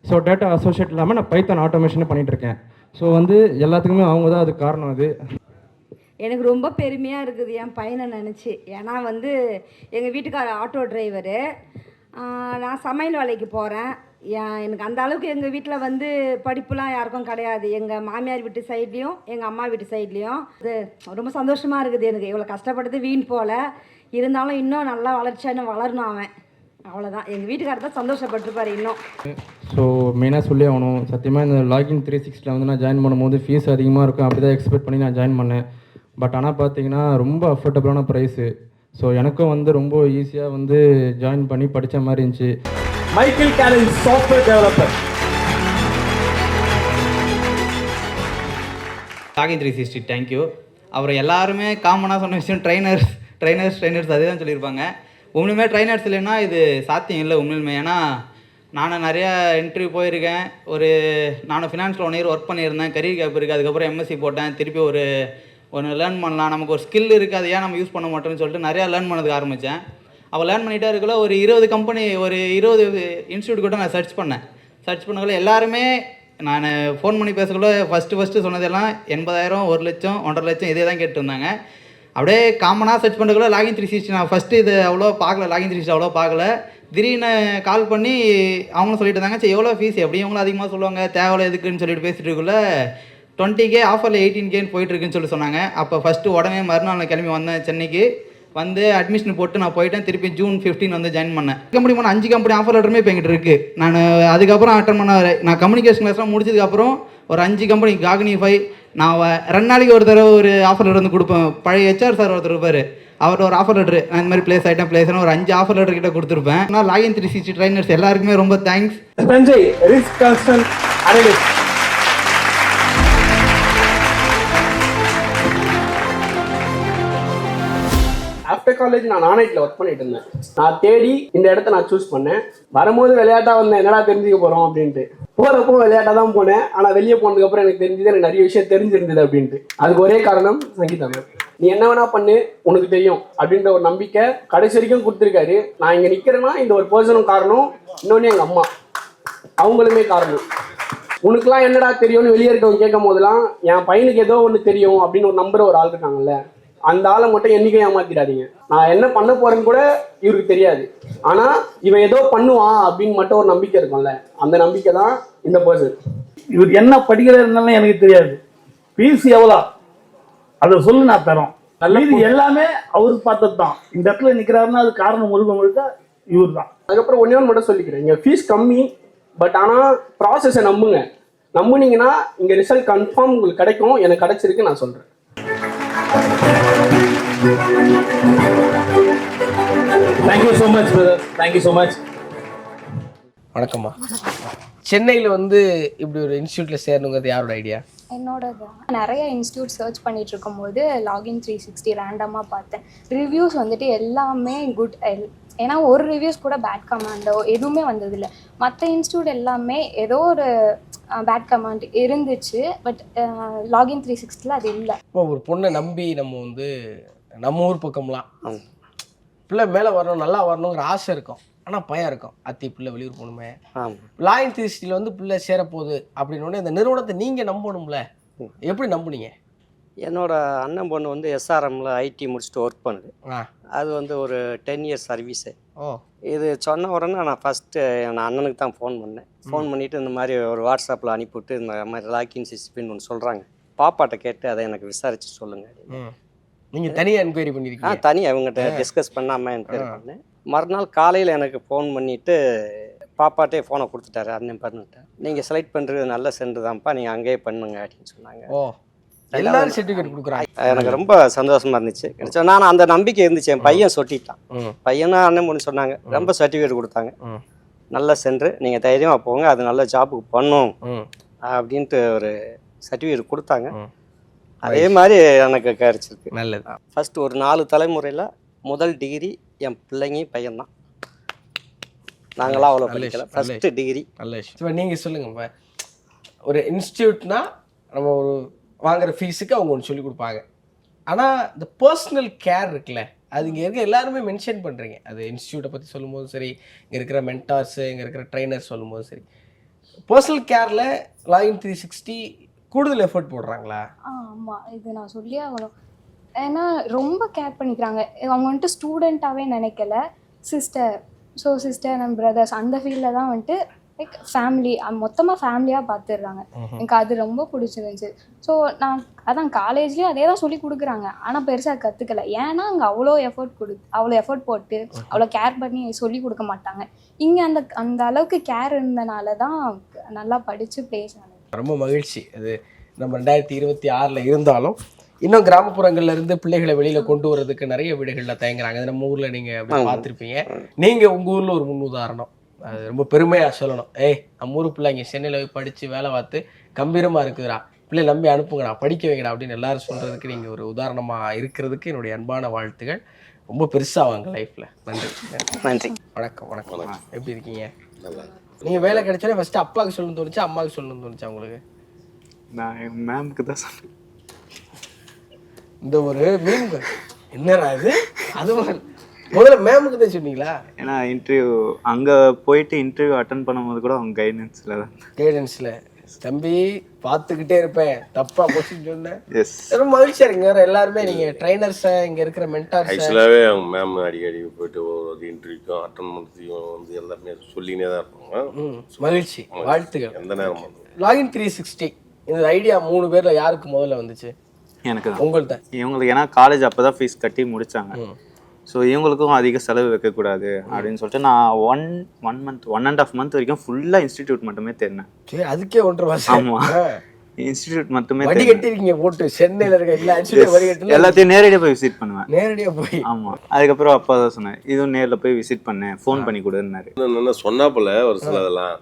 So data associate இல்லாமல் நான் பைத்தான் ஆட்டோமேஷனே பண்ணிகிட்ருக்கேன். ஸோ வந்து எல்லாத்துக்குமே அவங்க தான் அதுக்கு காரணம். அது எனக்கு ரொம்ப பெருமையாக இருக்குது என் பையனை நினச்சி. ஏன்னா வந்து எங்கள் வீட்டுக்கார ஆட்டோ டிரைவரு, நான் சமையல் வேலைக்கு போகிறேன். எனக்கு அந்த அளவுக்கு எங்கள் வீட்டில் வந்து படிப்புலாம் யாருக்கும் கிடையாது. எங்கள் மாமியார் வீட்டு சைட்லேயும் எங்கள் அம்மா வீட்டு சைட்லேயும். அது ரொம்ப சந்தோஷமாக இருக்குது எனக்கு. இவ்வளோ கஷ்டப்பட்டது வீண் போல். இருந்தாலும் இன்னும் நல்லா வளர்ச்சியான வளரணும் அவன். அவ்வளோதான். எங்கள் வீட்டுக்காரர் தான் சந்தோஷப்பட்டிருப்பார் இன்னும். ஸோ மெயினாக சொல்லி ஆகணும், சத்தியமாக இந்த லாகின் 360 வந்து நான் ஜாயின் பண்ணும்போது ஃபீஸ் அதிகமாக இருக்கும் அப்படி தான் எக்ஸ்பெக்ட் பண்ணி நான் ஜாயின் பண்ணேன். பட் ஆனால் பார்த்தீங்கன்னா ரொம்ப அஃபோர்டபுளான ப்ரைஸு. ஸோ எனக்கும் வந்து ரொம்ப ஈஸியாக வந்து ஜாயின் பண்ணி படித்த மாதிரி இருந்துச்சு. Michael gallon software developer. Login 360 thank you. அப்புறம் எல்லாருமே காமனாக சொன்ன விஷயம் ட்ரைனர்ஸ் அதே தான் சொல்லியிருப்பாங்க. உண்மையுமே ட்ரைனர்ஸ் இல்லைன்னா இது சாத்தியம் இல்லை உண்மையுமே. ஏன்னா நான் நிறையா இன்டர்வியூ போயிருக்கேன். நானும் ஃபினான்ஸில் 1 இயர் ஒர்க் பண்ணியிருந்தேன். கரியர் கேப் இருக்குது. அதுக்கப்புறம் எம்எஸ்சி போட்டேன். திருப்பி ஒன்று லேர்ன் பண்ணலாம், நமக்கு ஒரு ஸ்கில் இருக்குது, அதை ஏன் நம்ம யூஸ் பண்ண மாட்டோம்னு சொல்லிட்டு நிறையா லேர்ன் பண்ணதுக்கு ஆரம்பித்தேன். அவள் லேர்ன் பண்ணிகிட்டே இருக்கல ஒரு 20 கம்பெனி ஒரு 20 இன்ஸ்டியூட் கூட நான் சர்ச் பண்ணக்குள்ள எல்லாருமே நான் ஃபோன் பண்ணி பேசக்குள்ள ஃபஸ்ட்டு சொன்னதெல்லாம் 80,000, 1 லட்சம், 1.5 லட்சம் இதே தான் கேட்டுருந்தாங்க. அப்படியே காமனாக சர்ச் பண்ணுறதுக்குள்ள லாகின் 360 நான் ஃபஸ்ட்டு இது அவ்வளோ பார்க்கல, லாகின் 360 அவ்வளோ பார்க்கல. திடீர்னு கால் பண்ணி அவங்களும் சொல்லிட்டு இருந்தாங்க, சரி எவ்வளோ ஃபீஸ் எப்படி இவங்களும் அதிகமாக சொல்லுவாங்க, தேவையில்ல எதுக்குன்னு சொல்லிட்டு பேசிட்டு இருக்குள்ள 20K ஆஃபரில் 18K போயிட்டுருக்குன்னு சொல்லி சொன்னாங்க. அப்போ ஃபஸ்ட்டு உடனே மறுநாள் நான் கிளம்பி வந்தேன் சென்னைக்கு. வந்து அட்மிஷன் போட்டு நான் போயிட்டேன். திருப்பி June 15 வந்து ஜாயின் பண்ணேன். கம்பெனி போனால் 5 கம்பெனி ஆஃபர் லெட்டருமே இப்போ எங்கிட்ட இருக்குது. நான் அதுக்கப்புறம் அட்டன் பண்ண நான் கம்யூனிகேஷன் கிளாஸ்லாம் முடிச்சதுக்கப்புறம் ஒரு 5 கம்பெனி காக்னிஃபை நான் 2 நாளைக்கு ஒரு தடவை ஒரு ஆஃபர் லெட்டர் வந்து கொடுப்பேன். பழைய HR சார் ஒருத்தர் இருப்பார், அவர்கிட்ட ஒரு ஆஃபர் லெட்டர் நான் இந்த மாதிரி பிளேஸ் ஆகிட்டேன் ஒரு 5 ஆஃபர் லெட்டர் கிட்ட கொடுத்துருப்பேன். ஆனால் லாகின் 360 ட்ரைனர்ஸ் எல்லாருக்குமே ரொம்ப thanks. Sanjay risk consult analyst. After college நான் நானைட்டில் ஒர்க் பண்ணிட்டு இருந்தேன். நான் தேடி இந்த இடத்த நான் சூஸ் பண்ணேன். வரும்போது விளையாட்டாக வந்தேன், என்னடா தெரிஞ்சுக்க போகிறோம் அப்படின்ட்டு. போகிறப்போ விளையாட்டாக தான் போனேன். ஆனால் வெளியே போனதுக்கப்புறம் எனக்கு தெரிஞ்சது, எனக்கு நிறைய விஷயம் தெரிஞ்சிருந்தது அப்படின்ட்டு. அதுக்கு ஒரே காரணம் சங்கீதா மேம். நீ என்ன வேணா பண்ணு, உனக்கு தெரியும் அப்படின்ற ஒரு நம்பிக்கை கடைசி வரைக்கும் கொடுத்துருக்காரு. நான் இங்கே நிற்கிறேன்னா இந்த ஒரு பர்சனும் காரணம், இன்னொன்று எங்கள் அம்மா, அவங்களுமே காரணம். உனக்குலாம் என்னடா தெரியும்னு வெளியே இருக்கவங்க கேட்கும் போதெல்லாம் என் பையனுக்கு ஏதோ ஒன்று தெரியும் அப்படின்னு ஒரு நம்புற ஒரு ஆள் இருக்காங்கல்ல, அந்த ஆளை மட்டும் என்னைக்கும் ஏமாத்திடாதீங்க. நான் என்ன பண்ண போறேன்னு கூட இவருக்கு தெரியாது, ஆனா இவன் ஏதோ பண்ணுவான் அப்படின்னு மட்டும் ஒரு நம்பிக்கை இருக்கும்ல, அந்த நம்பிக்கை தான் இந்த பர்சன். இவர் என்ன படிக்கிறாருன்னு எனக்கு தெரியாது. ஃபீஸ் எவ்வளோ அதை சொல்லு, நான் தரோம். இது எல்லாமே அவரு பார்த்தது தான். இந்த இடத்துல நிற்கிறாருன்னா அது காரணம் முழுக்க இவர் தான். அதுக்கப்புறம் ஒன்னே ஒன்று மட்டும் சொல்லிக்கிறேன், இங்கே ஃபீஸ் கம்மி, பட் ஆனால் ப்ராசஸை நம்புனீங்கன்னா இங்கே ரிசல்ட் கன்ஃபார்ம் உங்களுக்கு கிடைக்கும். எனக்கு கிடைச்சிருக்கு, நான் சொல்கிறேன். Thank you so much brother, thank you so much. வணக்கம்மா. சென்னையில் வந்து இப்படி ஒரு இன்ஸ்டியூட்டில் சேரணுங்கிறது யாரோட ஐடியா? என்னோட நிறைய இன்ஸ்டியூட் சர்ச் பண்ணிட்டு இருக்கும்போது லாகின் 360 ரேண்டமாக பார்த்தேன். ரிவ்யூஸ் வந்துட்டு எல்லாமே குட். ஏன்னா ஒரு ரிவ்யூஸ் கூட பேட் கமெண்டோ எதுவுமே வந்ததில்லை. மற்ற இன்ஸ்டியூட் எல்லாமே ஏதோ ஒரு பேட் கமெண்ட் இருந்துச்சு, பட் லாகின் 360 அது இல்லை. இப்போ ஒரு பொண்ணை நம்பி நம்ம வந்து நம்ம ஊர் பக்கம்லாம் பிள்ளை மேலே வரணும், நல்லா வரணுங்கிற ஆசை இருக்கும், ஆனால் பயம் இருக்கும், அத்தி பிள்ளை வெளியூர் போகணுமே. லாகின் 360 வந்து பிள்ளை சேரப்போகுது அப்படின்னு இந்த நிறுவனத்தை நீங்கள் நம்பணும்ல, எப்படி நம்புனீங்க? என்னோட அண்ணன் பொண்ணு வந்து SRMல IT முடிச்சுட்டு ஒர்க் பண்ணுது. அது வந்து ஒரு 10 இயர்ஸ் சர்வீஸு. இது சொன்ன உடனே நான் ஃபஸ்ட்டு என் அண்ணனுக்கு தான் ஃபோன் பண்ணேன். ஃபோன் பண்ணிவிட்டு இந்த மாதிரி ஒரு வாட்ஸ்அப்பில் அனுப்பிவிட்டு இந்த மாதிரி லாகின் 360 ஒன்று சொல்கிறாங்க, பாப்பாட்ட கேட்டு அதை எனக்கு விசாரித்து சொல்லுங்கள். நீங்கள் தனியாக என்கொயரி பண்ணியிருக்கீங்க? தனியாக அவங்ககிட்ட டிஸ்கஸ் பண்ணாமல் என்கொயரி பண்ணேன். மறுநாள் காலையில் எனக்கு ஃபோன் பண்ணிவிட்டு பாப்பாட்டே ஃபோனை கொடுத்துட்டாரு, அண்ணன் பண்ணிட்டேன். நீங்கள் செலக்ட் பண்ணுறது நல்ல சென்டர் தான்ப்பா, நீங்கள் அங்கேயே பண்ணுங்க அப்படின்னு சொன்னாங்க. எல்லாரும் சர்டிஃபிகேட் கொடுக்குறாங்க. எனக்கு ரொம்ப சந்தோஷமா இருந்துச்சு. கிடைச்சா நான் அந்த நம்பிக்கை இருந்துச்சு. என் பையன் சொட்டிட்டான். பையனா அண்ணன் பொண்ணு சொன்னாங்க, ரொம்ப சர்டிஃபிகேட் கொடுத்தாங்க. நல்லா சென்று நீங்கள் தைரியமாக போங்க, அது நல்ல ஜாப்புக்கு பண்ணும் அப்படின்ட்டு ஒரு சர்டிஃபிகேட் கொடுத்தாங்க. அதே மாதிரி எனக்கு கிடைச்சிருக்கு. நல்லது. ஃபர்ஸ்ட் ஒரு 4 தலைமுறையில் முதல் டிகிரி என் பிள்ளைங்க பையன்தான். நாங்களாம் அவ்வளோ படிக்கல, ஃபர்ஸ்ட் டிகிரி. நல்ல விஷயம். இப்போ நீங்கள் சொல்லுங்க, ஒரு இன்ஸ்டியூட்னா நம்ம ஒரு வாங்குற ஃபீஸுக்கு அவங்க ஒன்று சொல்லி கொடுப்பாங்க. ஆனால் இந்த பர்சனல் கேர் இருக்குல்ல, அது இங்கே இருக்க எல்லாருமே மென்ஷன் பண்ணுறீங்க. அது இன்ஸ்டியூட்டை பற்றி சொல்லும்போதும் சரி, இங்கே இருக்கிற மென்டார்ஸு, இங்கே இருக்கிற ட்ரைனர்ஸ் சொல்லும்போதும் சரி, பர்சனல் கேரில் லாகின் 360 கூடுதல் எஃபர்ட் போடுறாங்களா? ஆமாம், இது நான் சொல்லி ஆகணும். ஏன்னா ரொம்ப கேர் பண்ணிக்கிறாங்க. அவங்க வந்துட்டு ஸ்டூடெண்ட்டாகவே நினைக்கல, சிஸ்டர் அண்ட் பிரதர்ஸ் அந்த ஃபீல்டில் தான் வந்துட்டு லைக் ஃபேமிலி, மொத்தமாக ஃபேமிலியாக பார்த்துடுறாங்க. எனக்கு அது ரொம்ப பிடிச்சிருந்துச்சு. ஸோ நான் அதான் காலேஜ்லேயும் அதே தான் சொல்லி கொடுக்குறாங்க, ஆனால் பெருசாக கற்றுக்கல. ஏன்னா அங்கே அவ்வளோ எஃபர்ட் போட்டு அவ்வளோ கேர் பண்ணி சொல்லி கொடுக்க மாட்டாங்க. இங்கே அந்த அளவுக்கு கேர் இருந்தனால தான் நல்லா படித்து பிளேஸ் ஆனது. ரொம்ப மகிழ்ச்சி. அது நம்ம 2026 இருந்தாலும் இன்னும் கிராமப்புறங்கள்ல இருந்து பிள்ளைகளை வெளியில கொண்டு வரதுக்கு நிறைய வீடுகளில் தயங்குறாங்க. அது நம்ம ஊர்ல நீங்க அப்படி பார்த்துருப்பீங்க. நீங்க உங்க ஊர்ல ஒரு முன் உதாரணம். அது ரொம்ப பெருமையா சொல்லணும். நம்ம ஊர் பிள்ளைங்க சென்னையில் போய் படிச்சு வேலை பார்த்து கம்பீரமா இருக்குதுடா, பிள்ளை நம்பி அனுப்புங்கடா, படிக்க வைங்கடா அப்படின்னு எல்லாரும் சொல்றதுக்கு நீங்க ஒரு உதாரணமா இருக்கிறதுக்கு என்னுடைய அன்பான வாழ்த்துகள். ரொம்ப பெருசாவாங்க லைஃப்ல. நன்றி. நன்றி. வணக்கம். வணக்கம். எப்படி இருக்கீங்க? நீங்க வேலை கிடைச்சாலே ஃபர்ஸ்ட் அப்பாவுக்கு சொல்லணும்னு தோணுச்சா, அம்மாவுக்கு சொல்லணும்னு தோணுச்சா உங்களுக்கு? நான் என் மேம்க்கு தான் சொன்னேன். இந்த ஒரு மீன் என்னடா இது, அது முதல்ல மேமுக்கு தான் சொன்னீங்களா? ஏன்னா இன்டர்வியூ அங்கே போயிட்டு இன்டர்வியூ அட்டன் பண்ணும்போது கூட அவங்க கைடன்ஸில் தம்பி பார்த்துக்கிட்டே இருப்பேன், தப்பா கொஸ்டின் சொன்னேன். எஸ், ரொம்ப மகிழ்ச்சியா இருக்குங்க. எல்லாருமே நீங்க ட்ரைனர்ஸை, இங்க இருக்கிற மென்டார்ஸ், ஆக்சுவலாகவே அவங்க மேம் அடிக்கடி போயிட்டு ஒரு இன்டர்வியூக்கும் அட்டன் பண்ணுறதையும் வந்து எல்லாமே சொல்லினே தான் இருப்பாங்க. மகிழ்ச்சி, வாழ்த்துக்கள். எந்த நேரம் லாகின் 360 இந்த ஐடியா 3 பேர்ல யாருக்கு முதல்ல வந்துச்சு? எனக்கு தான். உங்கள்கிட்ட. இவங்களுக்கு ஏன்னா காலேஜ் அப்போ தான் ஃபீஸ் கட்டி முடித்தாங்க. ஸோ இவங்களுக்கும் அதிக செலவு வைக்கக்கூடாது அப்படின்னு சொல்லிட்டு நான் 1.5 மந்த் வரைக்கும் ஃபுல்லாக இன்ஸ்டிடியூட் மட்டுமே தேடினேன். சரி, அதுக்கே 1.5 வருஷம். ஆமாம், இன்ஸ்டிடியூட் மட்டுமே வடிகட்டிருக்கீங்க போட்டு. சென்னையில் இருக்க எல்லா இன்ஸ்டிடியூட் வடிகட்டி எல்லாத்தையும் நேரடியாக போய் விசிட் பண்ணுவேன். நேரடியாக போய். ஆமாம், அதுக்கப்புறம் அப்பா தான் சொன்னேன், இதுவும் நேரில் போய் விசிட் பண்ணேன், ஃபோன் பண்ணி கொடுன்னாரு. என்ன சொன்னாப்புல ஒரு சில இதெல்லாம்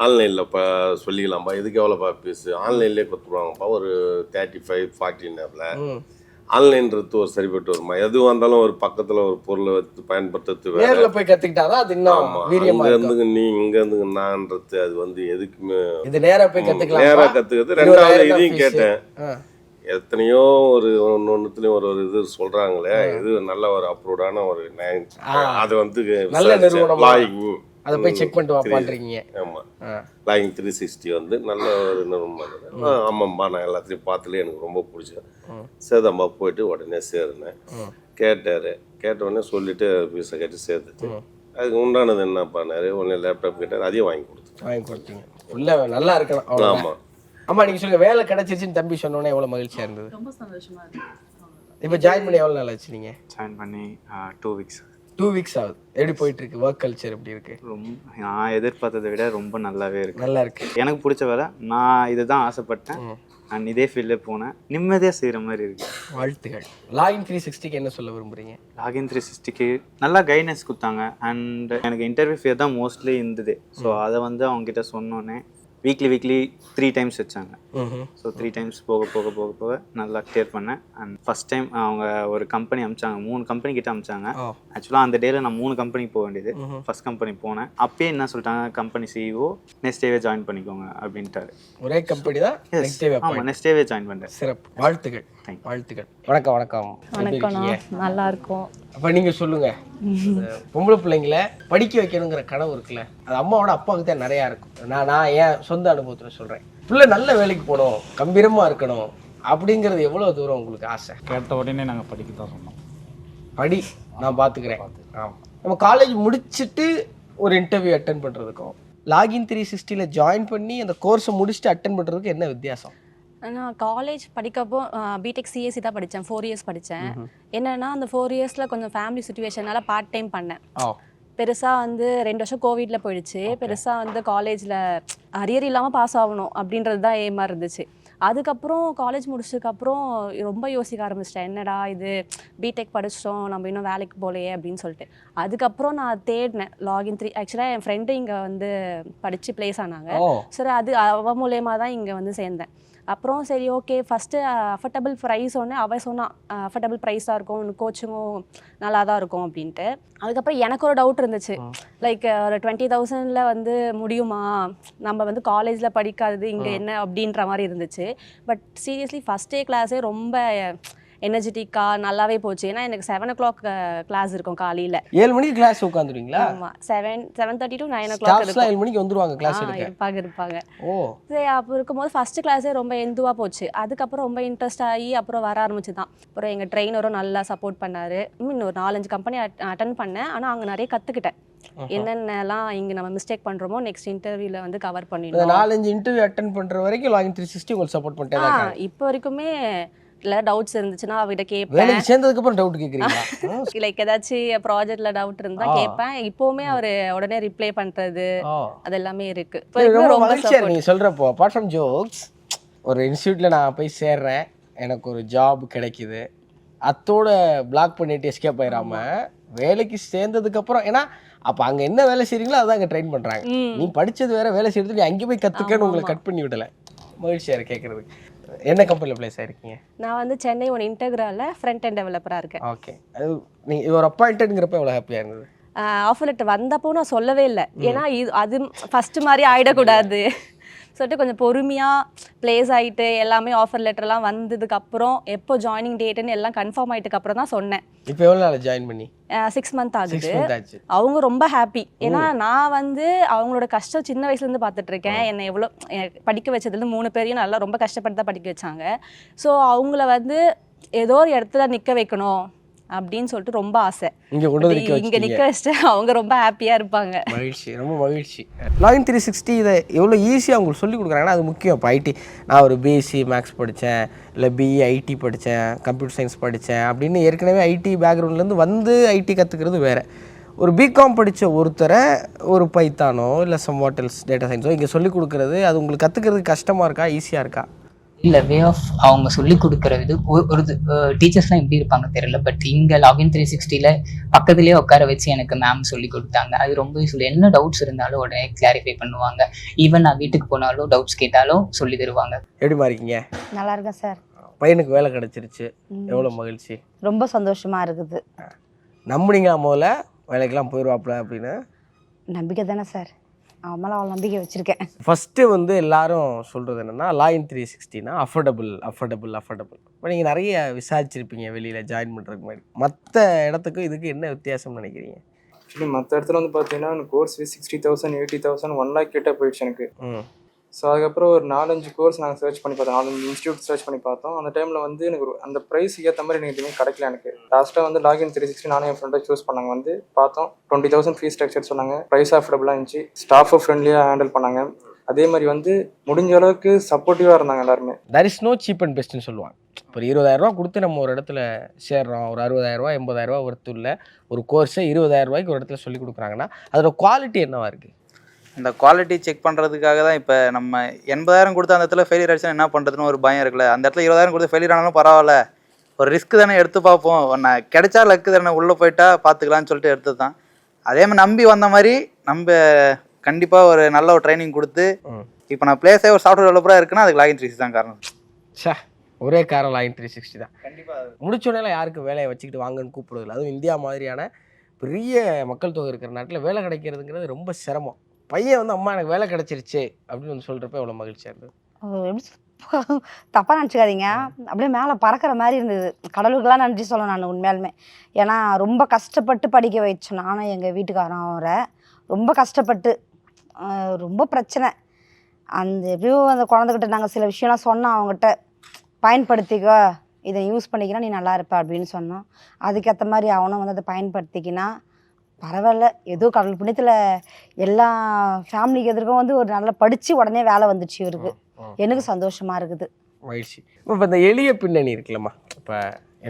ஆன்லைனில் இப்போ சொல்லிக்கலாம்ப்பா, இதுக்கு எவ்வளோப்பா ஃபீஸு, ஆன்லைன்லேயே கொடுத்துருவாங்கப்பா ஒரு 35-40 நேரில். ஆன்லைன்றது ஒரு சரிப்பட்டு வருமா? எதுவும் வந்தாலும் ஒரு பக்கத்தில் ஒரு பொருளை வச்சு பயன்படுத்துறது வேற. நேரில் போய் கற்றுக்கிட்டாதான் அது இன்னும் வீரியமா இருக்கும். இங்கே இருந்துங்க நீ இங்கே இருந்துங்க நான்றது அது வந்து எதுக்குமே இது நேராக போய் கற்றுக்கலாம். நேராக கற்றுக்கிறது. ரெண்டாவது இதையும் கேட்டேன், எத்தனையோ ஒரு ஒன்றுத்துலேயும் ஒரு இது சொல்கிறாங்களே, இது நல்ல ஒரு அப்ரூவ்டான ஒரு அது வந்து நல்ல நிறுவனம், லாகிங் அதை போய் செக் பண்ணிட்டு வாப்பான்றீங்க. ஆமாம், லாகிங் 360 வந்து நல்ல ஒரு நிறுவனம். ஆமாம்மா, நான் எல்லாத்தையும் பார்த்துலேயே எனக்கு ரொம்ப பிடிச்சேன். சேதம்மா போயிட்டு உடனே சேர்ந்தேன். கேட்டவுடனே சொல்லிட்டு ஃபீஸை கட்டி சேர்த்துட்டு அதுக்கு உண்டானது என்ன பண்ணாரு, உடனே லேப்டாப் கேட்டார், அதையும் வாங்கி கொடுத்தீங்க. ஃபுல்லாக நல்லா இருக்கணும். ஆமாம். ஆமாம், நீங்கள் சொல்லுங்கள், வேலை கிடச்சிருச்சுன்னு தம்பி சொன்னோன்னே எவ்வளோ மகிழ்ச்சியாக இருந்தது? ரொம்ப சந்தோஷமா இருக்கு. இப்போ ஜாயின் பண்ணி எவ்வளோ நாள் ஆச்சு? நீங்கள் ஜாயின் பண்ணி 2 வீக்ஸ். 2 வீக்ஸ் ஆகுது. எப்படி போயிட்டு இருக்கு? ஒர்க் கல்ச்சர் எப்படி இருக்கு? நான் எதிர்பார்த்ததை விட ரொம்ப நல்லாவே இருக்கு. நல்லா இருக்கு. எனக்கு பிடிச்ச வேலை, நான் இதுதான் ஆசைப்பட்டேன். நான் இதே ஃபீல்டில் போனேன், நிம்மதியாக செய்கிற மாதிரி இருக்கு. வாழ்த்துகள். லாகின் 360க்கு என்ன சொல்ல விரும்புறீங்க? லாகின் 360க்கு நல்லா கைடன்ஸ் கொடுத்தாங்க. அண்ட் எனக்கு இன்டர்வியூ ஃபியர் தான் மோஸ்ட்லி இருந்தது. ஸோ அதை வந்து அவங்ககிட்ட சொன்னோன்னே வீக்லி 3 டைம்ஸ் வச்சாங்க. ஸோ 3 டைம்ஸ் போக நல்லா கிளியர் பண்ணேன். அண்ட் ஃபர்ஸ்ட் டைம் அவங்க ஒரு கம்பெனி அமிச்சாங்க, 3 கம்பெனி கிட்ட அமிச்சாங்க. ஆக்சுவலாக அந்த டேல நான் 3 கம்பெனிக்கு போக வேண்டியது. ஃபர்ஸ்ட் கம்பெனி போனேன், அப்பயே என்ன சொல்லிட்டாங்க, கம்பெனி சிஇஓ நெக்ஸ்ட் டேவே ஜாயின் பண்ணிக்கோங்க அப்படின்ட்டாரு. ஒரே கம்பெனி தான், நெக்ஸ்ட் டே. ஆமாம், நெக்ஸ்ட் டேவே ஜாயின் பண்ணிட்டேன். சிறப்பு, வாழ்த்துக்கள். வாழ்த்துக்கள். வணக்கம். வணக்கம். நல்லா இருக்கும். அப்போ நீங்கள் சொல்லுங்கள், பொம்பளை பிள்ளைங்களை படிக்க வைக்கணுங்கிற கனவு இருக்குல்ல, அது அம்மாவோட அப்பாவுக்கு தான் நிறையா இருக்கும். நான் ஏன் சொந்த அனுபவத்தில் சொல்கிறேன், பிள்ளை நல்ல வேலைக்கு போகணும், கம்பீரமாக இருக்கணும் அப்படிங்கிறது எவ்வளோ தூரம் உங்களுக்கு ஆசை? கேட்ட உடனே நாங்கள் படிக்க தான் சொன்னோம். படி, நான் பார்த்துக்கிறேன். ஆமாம், நம்ம காலேஜ் முடிச்சுட்டு ஒரு இன்டர்வியூ அட்டன் பண்ணுறதுக்கும் லாகின் 360ல ஜாயின் பண்ணி அந்த கோர்ஸை முடிச்சுட்டு அட்டன் பண்ணுறதுக்கு என்ன வித்தியாசம்? நான் காலேஜ் படிக்கப்போ பிடெக் சிஎஸ்சி தான் படித்தேன். 4 இயர்ஸ் படித்தேன். என்னென்னா அந்த 4 இயர்ஸில் கொஞ்சம் ஃபேமிலி சுச்சுவேஷனால் பார்ட் டைம் பண்ணேன். பெருசாக வந்து 2 வருஷம் கோவிடில் போயிடுச்சு. பெருசாக வந்து காலேஜில் அரியர் இல்லாமல் பாஸ் ஆகணும் அப்படின்றது தான் எய்மாக இருந்துச்சு. அதுக்கப்புறம் காலேஜ் முடிச்சதுக்கப்புறம் ரொம்ப யோசிக்க ஆரம்பிச்சிட்டேன், என்னடா இது பிடெக் படிச்சிட்டோம் நம்ம இன்னும் வேலைக்கு போகலையே அப்படின்னு சொல்லிட்டு. அதுக்கப்புறம் நான் தேடினேன் லாகின் 3. ஆக்சுவலாக என் ஃப்ரெண்டு இங்கே வந்து படித்து ப்ளேஸ் ஆனாங்க. சரி, அது அவ மூலயமா தான் இங்கே வந்து சேர்ந்தேன். அப்புறம் சரி ஓகே, ஃபஸ்ட்டு அஃபர்டபுள் ப்ரைஸ் ஒன்று அவள் சொன்னான், அஃபர்டபுள் ப்ரைஸாக இருக்கும், கோச்சிங்கும் நல்லா தான் இருக்கும் அப்படின்ட்டு. அதுக்கப்புறம் எனக்கு ஒரு டவுட் இருந்துச்சு, லைக் ஒரு 20,000 வந்து முடியுமா, நம்ம வந்து காலேஜில் படிக்காதது இங்கே என்ன அப்படின்ற மாதிரி இருந்துச்சு. பட் சீரியஸ்லி ஃபஸ்ட் டே கிளாஸே ரொம்ப எனர்ஜெட்டிக்காக நல்லாவே போச்சு. ஏன்னா எனக்கு 7 o'clock கிளாஸ் இருக்கும் காலையில். 7 மணிக்கு கிளாஸ் உட்காந்துருவீங்களா? ஆமாம், 7:30 to 9 o'clock இருக்கும். 7 மணிக்கு வந்துருவாங்க கிளாஸ் இருப்பாங்க. சரி, அப்போ இருக்கும்போது ஃபஸ்ட்டு கிளாஸே ரொம்ப எந்துவாக போச்சு. அதுக்கப்புறம் ரொம்ப இன்ட்ரெஸ்ட் ஆகி அப்புறம் வர ஆரம்பிச்சு தான். அப்புறம் எங்கள் ட்ரெயினரும் நல்லா சப்போர்ட் பண்ணார். ஒரு 4-5 கம்பெனி அட்டன் பண்ணேன். ஆனால் அங்கே நிறைய கற்றுக்கிட்டேன், என்னென்னலாம் இங்கே நம்ம மிஸ்டேக் பண்ணுறோமோ நெக்ஸ்ட் இன்டர்வியூவில் வந்து கவர் பண்ணிடுவோம். 4-5 இன்டர்வியூ அட்டன் பண்ணுற வரைக்கும் லாகின் 360 உங்களுக்கு சப்போர்ட் பண்ணிட்டே இப்போ வரைக்குமே இல்லை டவுட்ஸ் இருந்துச்சுன்னா அவகிட்ட கேட்பேன். வேலைக்கு சேர்ந்ததுக்கப்புறம் டவுட் கேட்குறீங்களா? லைக் ஏதாச்சும் ப்ராஜெக்ட்ல டவுட் இருந்தால் கேட்பேன். இப்போவுமே அவர் உடனே ரிப்ளை பண்ணுறது அது எல்லாமே இருக்கு. ரொம்ப நீங்கள் சொல்கிறப்போ அப்பார்ட் ஃப்ரம் ஜோக்ஸ், ஒரு இன்ஸ்டியூட்டில் நான் போய் சேர்றேன், எனக்கு ஒரு ஜாப் கிடைக்குது, அத்தோட பிளாக் பண்ணிட்டு எஸ்கேப் ஆயிடாம வேலைக்கு சேர்ந்ததுக்கப்புறம், ஏன்னா அப்போ அங்கே என்ன வேலை செய்கிறீங்களோ அதான் அங்கே ட்ரெயின் பண்ணுறாங்க. நீ படித்தது வேறு, வேலை செய்கிறது நீ அங்கே போய் கற்றுக்கன்னு உங்களை கட் பண்ணி விடலை. மகிழ்ச்சியாக கேட்குறதுக்கு. என்ன கம்பெனியில் ப்ளேஸ் ஆயிருக்கீங்க? நான் வந்து சென்னை இன்டெக்ராவில் ஃப்ரண்ட் அண்ட் டெவலப்பராக இருக்கேன். ஓகே, அது நீங்கள் ஒரு அப்பாயிண்டட்ங்கிறப்ப எவ்வளோ ஹாப்பியாக இருந்தது? ஆஃபர் லெட்டர் வந்தப்போ நான் சொல்லவே இல்லை, ஏன்னா அது ஃபஸ்ட்டு மாதிரி ஆகிடக்கூடாது சொல்லிட்டு கொஞ்சம் பொறுமையாக ப்ளேஸ் ஆகிட்டு எல்லாமே ஆஃபர் லெட்டர்லாம் வந்ததுக்கப்புறம் எப்போ ஜாயினிங் டேட்டுன்னு எல்லாம் கன்ஃபார்ம் ஆகிட்டுக்கப்புறம் தான் சொன்னேன். இப்போ எவ்வளோ நாள் ஜாயின் பண்ணி? 6 months ஆகுது. அவங்க ரொம்ப ஹாப்பி, ஏன்னா நான் வந்து அவங்களோட கஷ்டம் சின்ன வயசுலேருந்து பார்த்துட்ருக்கேன். என்னை எவ்வளோ படிக்க வச்சதுலேருந்து 3 பேரையும் நல்லா ரொம்ப கஷ்டப்பட்டு தான் படிக்க வச்சாங்க. ஸோ அவங்கள வந்து ஏதோ ஒரு இடத்துல நிற்க வைக்கணும் அப்படின்னு சொல்லிட்டு ரொம்ப ஆசை. இங்கே நிற்க வச்சுட்டு அவங்க ரொம்ப ஹாப்பியாக இருப்பாங்க. மகிழ்ச்சி, ரொம்ப மகிழ்ச்சி. லாகின் 360 இதை எவ்வளோ ஈஸியாக அவங்களுக்கு சொல்லி கொடுக்குறாங்கன்னா அது முக்கியம். இப்போ ஐடி, நான் ஒரு பிஎஸ்சி மேக்ஸ் படித்தேன், இல்லை பிஇ ஐடி படித்தேன், கம்ப்யூட்டர் சயின்ஸ் படித்தேன் அப்படின்னு ஏற்கனவே ஐடி பேக்ரவுண்ட்லேருந்து வந்து ஐடி கற்றுக்கிறது வேறு. ஒரு பிகாம் படித்த ஒருத்தரை ஒரு பைத்தானோ இல்லை சம் வாட்டல்ஸ் டேட்டா சயின்ஸோ இங்கே சொல்லிக் கொடுக்குறது, அது உங்களுக்கு கற்றுக்கிறதுக்கு கஷ்டமாக இருக்கா, ஈஸியாக இருக்கா? இல்லை, வே ஆஃப் அவங்க சொல்லி கொடுக்குற இது ஒரு டீச்சர்ஸ்லாம் எப்படி இருப்பாங்க தெரியல. பட் இங்கே லாகின் 360 பக்கத்துலேயே உட்கார வச்சு எனக்கு மேம் சொல்லி கொடுத்தாங்க. அது ரொம்ப யூஸ்ஃபுல். என்ன டவுட்ஸ் இருந்தாலும் உடனே கிளாரிஃபை பண்ணுவாங்க. ஈவன் நான் வீட்டுக்கு போனாலும் டவுட்ஸ் கேட்டாலும் சொல்லி தருவாங்க. எப்படிமா இருக்கீங்க? நல்லா இருக்கேன் சார். பையனுக்கு வேலை கிடச்சிருச்சு, எவ்வளோ மகிழ்ச்சி? ரொம்ப சந்தோஷமாக இருக்குது. நம்புனீங்க அம்மாவில் வேலைக்கெல்லாம் போயிடுவாப்புல அப்படின்னு? நம்பிக்கை தானே சார், அவன் மேலே அவ்வளோ நம்பிக்கை வச்சுருக்கேன். ஃபஸ்ட்டு வந்து எல்லாரும் சொல்கிறது என்னென்னா லாகின் 360னா அஃபோர்டபுள். இப்போ நீங்கள் நிறைய விசாரிச்சிருப்பீங்க வெளியில் ஜாயின் பண்ணுறதுக்கு முன்னாடி. மற்ற இடத்துக்கும் இதுக்கு என்ன வித்தியாசம்னு நினைக்கிறீங்க? ஆக்சுவலி மற்ற இடத்துல வந்து பார்த்தீங்கன்னா கோர்ஸ் ஃபீஸ் 60,000, 80,000, 1 lakh கிட்ட போயிடுச்சு எனக்கு. ஸோ அதுக்கப்புறம் ஒரு 4-5 கோர்ஸ் நாங்கள் சர்ச் பண்ணி பார்த்தோம், 4-5 இன்ஸ்டியூட் சர்ச் பண்ணி பார்த்தோம். அந்த டைமில் வந்து எனக்கு அந்த ப்ரைஸுக்கு ஏற்ற மாதிரி எனக்கு எதுவுமே கிடைக்கல. எனக்கு லாஸ்ட்டாக வந்து லாகின் 360 நானும் என் ஃப்ரெண்டை சூஸ் பண்ணாங்க. வந்து பார்த்தோம், 20,000 ஃபீஸ் ஸ்ட்ரக்சர் சொன்னாங்க, ப்ரைஸ் அஃபோர்டபுளாக இருந்துச்சு, ஸ்டாஃபும் ஃப்ரெண்ட்லியாக ஹேண்டில் பண்ணாங்க. அதே மாதிரி வந்து முடிஞ்ச அளவுக்கு சப்போர்ட்டிவாக இருந்தாங்க எல்லாருமே. That is no cheap and பெஸ்ட்னு சொல்லுவாங்க. இப்போ 20,000 கொடுத்து நம்ம ஒரு இடத்துல சேர்றோம், ஒரு 60,000 80,000 ஒருத்து உள்ள ஒரு கோர்ஸை 20,000 ஒரு இடத்துல சொல்லி கொடுக்குறாங்கன்னா அதோட குவாலிட்டி என்னவா இருக்குது? இந்த குவாலிட்டி செக் பண்ணுறதுக்காக தான் இப்போ நம்ம 80,000 கொடுத்து அந்த இடத்துல ஃபெயிலியர் ஆகிடுச்சுன்னா என்ன பண்ணுறதுன்னு ஒரு பயம் இருக்குல்ல. அந்த இடத்துல 20,000 கொடுத்து ஃபெயிலியர் ஆனாலும் பரவாயில்ல, ஒரு ரிஸ்க் தானே எடுத்து பார்ப்போம், ஒன்று கிடைச்சா லக்கு தானே, உள்ளே போயிட்டா பார்த்துக்கலான்னு சொல்லிட்டு எடுத்து தான். அதே மாதிரி நம்பி வந்த மாதிரி நம்ம கண்டிப்பாக ஒரு நல்ல ஒரு ட்ரைனிங் கொடுத்து இப்போ நான் பிளேஸே ஒரு சாஃப்ட்வேர் டெவலப்பராக இருக்குன்னா அதுக்கு லாகின் 360 தான் காரணம். ஒரே காரணம் லாகின் 360 தான். கண்டிப்பாக முடிச்சோடனே யாருக்கு வேலையை வச்சுக்கிட்டு வாங்கன்னு கூப்பிடுறதில்ல. அதுவும் இந்தியா மாதிரியான பெரிய மக்கள் தொகை இருக்கிற நாட்டில் வேலை கிடைக்கிறதுங்கிறது ரொம்ப சிரமம். பையன் வந்து அம்மா எனக்கு வேலை கிடைச்சிருச்சு அப்படின்னு வந்து சொல்கிறப்ப எவ்வளோ மகிழ்ச்சியாக இருந்தது? எப்படி தப்பாக நினச்சிக்காதீங்க, அப்படியே மேலே பறக்கிற மாதிரி இருந்தது. கடவுளுக்கெல்லாம் நன்றி சொல்லணும் நான் உண்மையாலுமே. ஏன்னா ரொம்ப கஷ்டப்பட்டு படிக்க வச்சோம். நானும் எங்கள் வீட்டுக்காரன் அவரை ரொம்ப கஷ்டப்பட்டு, ரொம்ப பிரச்சனை. அந்த எப்படியும் அந்த குழந்தைகிட்ட நாங்கள் சில விஷயம்லாம் சொன்னோம், அவங்ககிட்ட பயன்படுத்திக்கோ, இதை யூஸ் பண்ணிக்கினா நீ நல்லா இருப்ப அப்படின்னு சொன்னோம். அதுக்கேற்ற மாதிரி அவனும் வந்து அதை பயன்படுத்திக்கினா பரவாயில்ல, ஏதோ கடவுள் புண்ணியத்தில் எல்லா ஃபேமிலிக்கு எதிர்க்கும் வந்து ஒரு நல்லா படித்து உடனே வேலை வந்துச்சு இவருக்கு. எனக்கு சந்தோஷமாக இருக்குது, மகிழ்ச்சி. இப்போ இந்த எளிய பின்னணி இருக்குல்லம்மா, இப்போ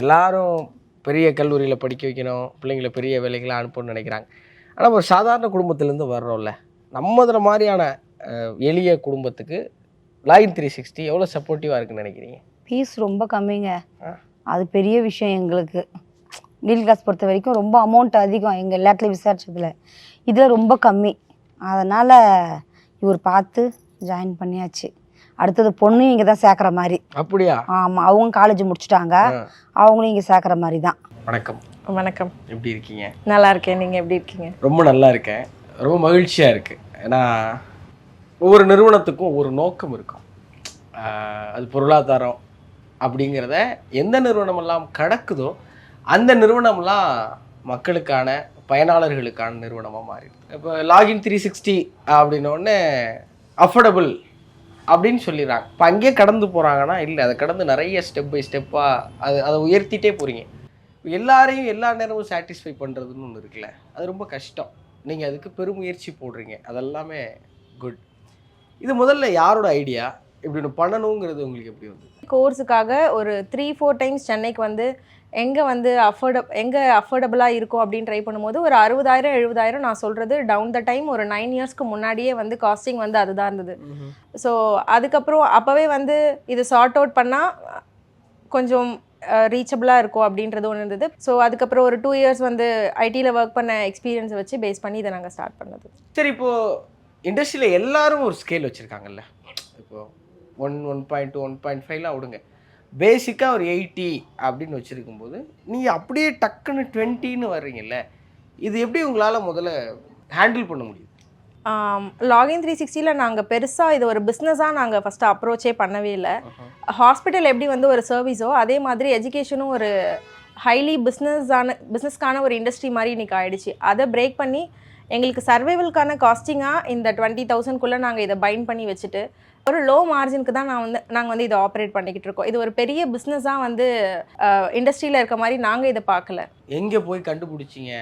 எல்லாரும் பெரிய கல்லூரியில் படிக்க வைக்கணும், பிள்ளைங்களை பெரிய வேலைகளாக அனுப்பணும்னு நினைக்கிறாங்க. ஆனால் ஒரு சாதாரண குடும்பத்துலேருந்து வர்றோம்ல, நம்ம இதில் மாதிரியான எளிய குடும்பத்துக்கு லாகின் 360 எவ்வளோ சப்போர்ட்டிவாக இருக்குன்னு நினைக்கிறீங்க? ஃபீஸ் ரொம்ப கம்மிங்க. அது பெரிய விஷயம் எங்களுக்கு. மிடில் கிளாஸ் பொறுத்த வரைக்கும் ரொம்ப அமௌண்ட் அதிகம் எங்கள் எல்லாத்துலேயும் விசாரிச்சதில். இதில் ரொம்ப கம்மி. அதனால் இவர் பார்த்து ஜாயின் பண்ணியாச்சு. அடுத்தது பொண்ணு இங்கே தான் சேர்க்குற மாதிரி. அப்படியா? ஆமாம், அவங்க காலேஜ் முடிச்சுட்டாங்க, அவங்களும் இங்கே சேர்க்குற மாதிரி தான். வணக்கம். வணக்கம். எப்படி இருக்கீங்க? நல்லா இருக்கேன், நீங்கள் எப்படி இருக்கீங்க? ரொம்ப நல்லா இருக்கேன். ரொம்ப மகிழ்ச்சியாக இருக்குது. ஏன்னா ஒவ்வொரு நிறுவனத்துக்கும் ஒவ்வொரு நோக்கம் இருக்கும். அது பொருளாதாரம் அப்படிங்கிறத எந்த நிறுவனமெல்லாம் கடக்குதோ அந்த நிறுவனம்லாம் மக்களுக்கான பயனாளர்களுக்கான நிறுவனமாக மாறிடுது. இப்போ லாகின் 360 அப்படின்னோடனே அஃபோர்டபுள் அப்படின்னு சொல்லிடுறாங்க. இப்போ அங்கேயே கடந்து போகிறாங்கன்னா இல்லை, அதை கடந்து நிறைய ஸ்டெப் பை ஸ்டெப்பாக அதை உயர்த்திட்டே போகிறீங்க. எல்லாரையும் எல்லா நேரமும் சாட்டிஸ்ஃபை பண்ணுறதுன்னு ஒன்று இருக்குல்ல, அது ரொம்ப கஷ்டம். நீங்கள் அதுக்கு பெருமுயற்சி போடுறீங்க, அதெல்லாமே குட். இது முதல்ல யாரோட ஐடியா? இப்படி ஒன்று பண்ணணுங்கிறது உங்களுக்கு எப்படி வந்து? கோர்ஸுக்காக ஒரு 3-4 டைம்ஸ் சென்னைக்கு வந்து எங்கே வந்து அஃபோர்டபுளாக இருக்கும் அப்படின்னு ட்ரை பண்ணும்போது ஒரு 60,000-70,000 நான் சொல்கிறது டவுன் த டைம் ஒரு 9 இயர்ஸ்க்கு முன்னாடியே வந்து காஸ்டிங் வந்து அதுதான் இருந்தது. ஸோ அதுக்கப்புறம் அப்போவே வந்து இது சார்ட் அவுட் பண்ணால் கொஞ்சம் ரீச்சபிளாக இருக்கும் அப்படின்றது ஒன்று இருந்தது. ஸோ அதுக்கப்புறம் ஒரு 2 இயர்ஸ் வந்து ஐடியில் ஒர்க் பண்ண எக்ஸ்பீரியன்ஸை வச்சு பேஸ் பண்ணி இதை நாங்கள் ஸ்டார்ட் பண்ணது. சரி, இப்போது இண்டஸ்ட்ரியில் எல்லாரும் ஒரு ஸ்கேல் வச்சுருக்காங்கல்ல. இப்போது 1.2 1.5லாம் விடுங்க, பேசிக்காக ஒரு 80 அப்படின்னு வச்சுருக்கும்போது நீங்கள் அப்படியே டக்குன்னு 20ன்னு வர்றீங்கல்ல, இது எப்படி உங்களால் முதல்ல ஹேண்டில் பண்ண முடியும்? லாகின் 360ல் நாங்கள் பெருசாக இது ஒரு பிஸ்னஸாக நாங்கள் ஃபஸ்ட்டு அப்ரோச்சே பண்ணவே இல்லை. ஹாஸ்பிட்டல் எப்படி வந்து ஒரு சர்வீஸோ அதே மாதிரி எஜுகேஷனும் ஒரு ஹைலி பிஸ்னஸ்க்கான ஒரு இண்டஸ்ட்ரி மாதிரி இன்றைக்கி ஆகிடுச்சு. அதை பிரேக் பண்ணி எங்களுக்கு சர்வைவலுக்கான காஸ்டிங்காக இந்த 20,000க்குள்ளே நாங்கள் இதை பைண்ட் பண்ணி வச்சுட்டு ஒரு லோ மார்ஜினுக்கு தான் நாங்கள் வந்து இதை ஆப்ரேட் பண்ணிக்கிட்டு இருக்கோம். இது ஒரு பெரிய பிஸ்னஸாக வந்து இண்டஸ்ட்ரியில் இருக்க மாதிரி நாங்கள் இதை பார்க்கல. எங்கே போய் கண்டுபிடிச்சிங்க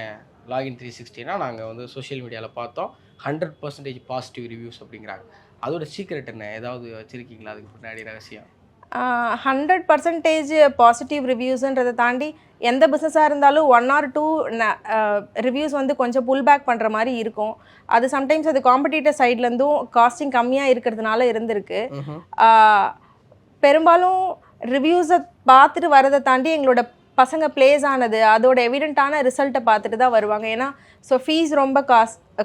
லாகின் 360னா? நாங்கள் வந்து சோஷியல் மீடியாவில் பார்த்தோம் 100% பாசிட்டிவ் ரிவ்யூஸ் அப்படிங்கிறாங்க. அதோட சீக்ரெட் என்ன? ஏதாவது வச்சுருக்கீங்களா அதுக்கு பின்னாடி ரகசியம்? 100% பாசிட்டிவ் ரிவ்யூஸுன்றதை தாண்டி எந்த பிஸ்னஸாக இருந்தாலும் 1 or 2 ரிவ்யூஸ் வந்து கொஞ்சம் புல் பேக் பண்ணுற மாதிரி இருக்கும். அது சம்டைம்ஸ் அது காம்படிட்டர் சைட்லேருந்தும் காஸ்டிங் கம்மியாக இருக்கிறதுனால இருந்திருக்கு. பெரும்பாலும் ரிவ்யூஸை பார்த்துட்டு வரதை தாண்டி எங்களோட பசங்க ப்ளேஸ் ஆனது அதோட எவிடென்ட்டான ரிசல்ட்டை பார்த்துட்டு தான் வருவாங்க. ஏன்னா ஸோ ஃபீஸ் ரொம்ப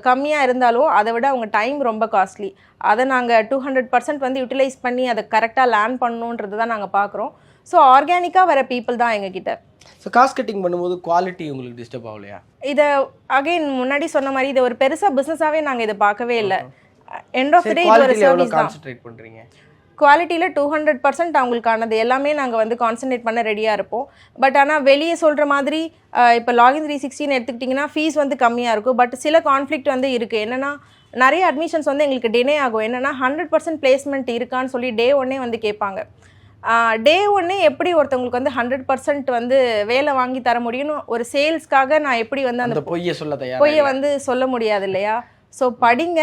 கம்மியாக இருந்தாலும் அதை விட அவங்க டைம் ரொம்ப காஸ்ட்லி. அதை நாங்கள் 200% வந்து யூட்டிலைஸ் பண்ணி அதை கரெக்டாக லேர்ன் பண்ணணுன்றது தான் நாங்கள் பார்க்குறோம். ஸோ ஆர்கானிக்காக வர பீப்புள் தான் எங்ககிட்ட. ஸோ காஸ்ட் கட்டிங் பண்ணும்போது குவாலிட்டி உங்களுக்கு டிஸ்டர்ப் ஆகலையா? இதை அகைன் முன்னாடி சொன்ன மாதிரி இதை ஒரு பெருசாக பிஸ்னஸாகவே நாங்கள் இதை பார்க்கவே இல்லை. எண்ட் ஆஃப் த டே இது ஒரு சர்வீஸ் தான். கான்சென்ட்ரேட் பண்ணுறீங்க குவாலிட்டியில் 200% அவங்களுக்கானது எல்லாமே நாங்கள் வந்து கான்சன்ட்ரேட் பண்ண ரெடியாக இருப்போம். பட் ஆனால் வெளியே சொல்கிற மாதிரி இப்போ லாகின் 360ன்னு எடுத்துக்கிட்டிங்கன்னா ஃபீஸ் வந்து கம்மியாக இருக்கும். பட் சில கான்ஃப்ளிக்ட் வந்து இருக்குது. என்னென்னா நிறைய அட்மிஷன்ஸ் வந்து எங்களுக்கு டிலே ஆகும். என்னென்னா 100% பிளேஸ்மெண்ட் இருக்கான்னு சொல்லி டே ஒன்னே வந்து கேட்பாங்க. டே ஒன்னே எப்படி ஒருத்தவங்களுக்கு வந்து 100% வந்து வேலை வாங்கி தர முடியும்னு ஒரு சேல்ஸ்க்காக நான் எப்படி வந்து அந்த பொய்யை வந்து சொல்ல முடியாது இல்லையா? ஸோ படிங்க,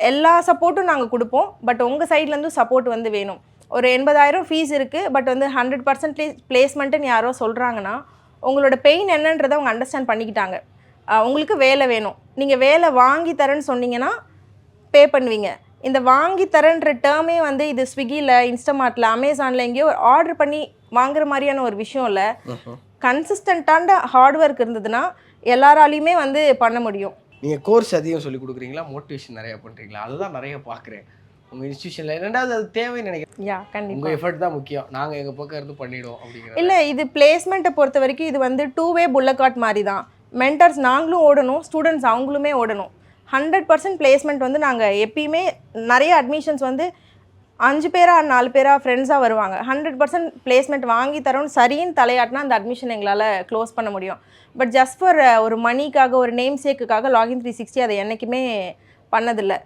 எல்லா சப்போர்ட்டும் நாங்கள் கொடுப்போம். பட் உங்கள் சைட்லேருந்து சப்போர்ட் வந்து வேணும். ஒரு 80,000 ஃபீஸ் இருக்குது, பட் வந்து 100% பிளேஸ்மெண்ட்டுன்னு யாரோ சொல்கிறாங்கன்னா உங்களோட பெயின் என்னன்றதை அவங்க அண்டர்ஸ்டாண்ட் பண்ணிக்கிட்டாங்க. உங்களுக்கு வேலை வேணும், நீங்கள் வேலை வாங்கி தரேன்னு சொன்னீங்கன்னா பே பண்ணுவீங்க. இந்த வாங்கி தரேன்ற டேர்மே வந்து இது ஸ்விக்கியில், இன்ஸ்டாமார்ட்டில், அமேசானில் எங்கேயோ ஆர்டர் பண்ணி வாங்குற மாதிரியான ஒரு விஷயம் இல்லை. கன்சிஸ்டண்ட்டான ஹார்ட் ஒர்க் இருந்ததுன்னா எல்லாராலையுமே வந்து பண்ண முடியும். நீங்கள் கோர்ஸ் அதிகம் சொல்லி கொடுக்குறீங்களா, மோட்டிவேஷன் நிறையா பண்ணுறீங்களா? அதுதான் நிறைய பார்க்குறேன் உங்கள் இன்ஸ்டியூஷனில். ரெண்டாவது அது தேவைன்னு நினைக்கிறேன். கண்டிப்பாக உங்கள் எஃபர்ட் தான் முக்கியம், நாங்கள் எங்கள் பக்கம் இருந்து பண்ணிவிடுவோம் அப்படிங்கிற இல்லை. இது பிளேஸ்மெண்ட்டை பொறுத்த வரைக்கும் இது வந்து 2-வே புல்லக்காட் மாதிரி தான். மென்டர்ஸ் நாங்களும் ஓடணும், ஸ்டூடெண்ட்ஸ் அவங்களுமே ஓடணும். 100% பிளேஸ்மெண்ட் வந்து நாங்கள் எப்பயுமே நிறைய அட்மிஷன்ஸ் வந்து 5 பேரா 4 பேரா ஃப்ரெண்ட்ஸாக வருவாங்க. 100% பிளேஸ்மெண்ட் வாங்கி தரோன்னு சரின்னு தலையாட்டினா அந்த அட்மிஷன் எங்களால் க்ளோஸ் பண்ண முடியும். பட் ஜஸ்ட் ஃபார் ஒரு மணிக்காக, ஒரு நேம் சேக்குக்காக லாகின் 360 அதை என்றைக்குமே பண்ணதில்லை.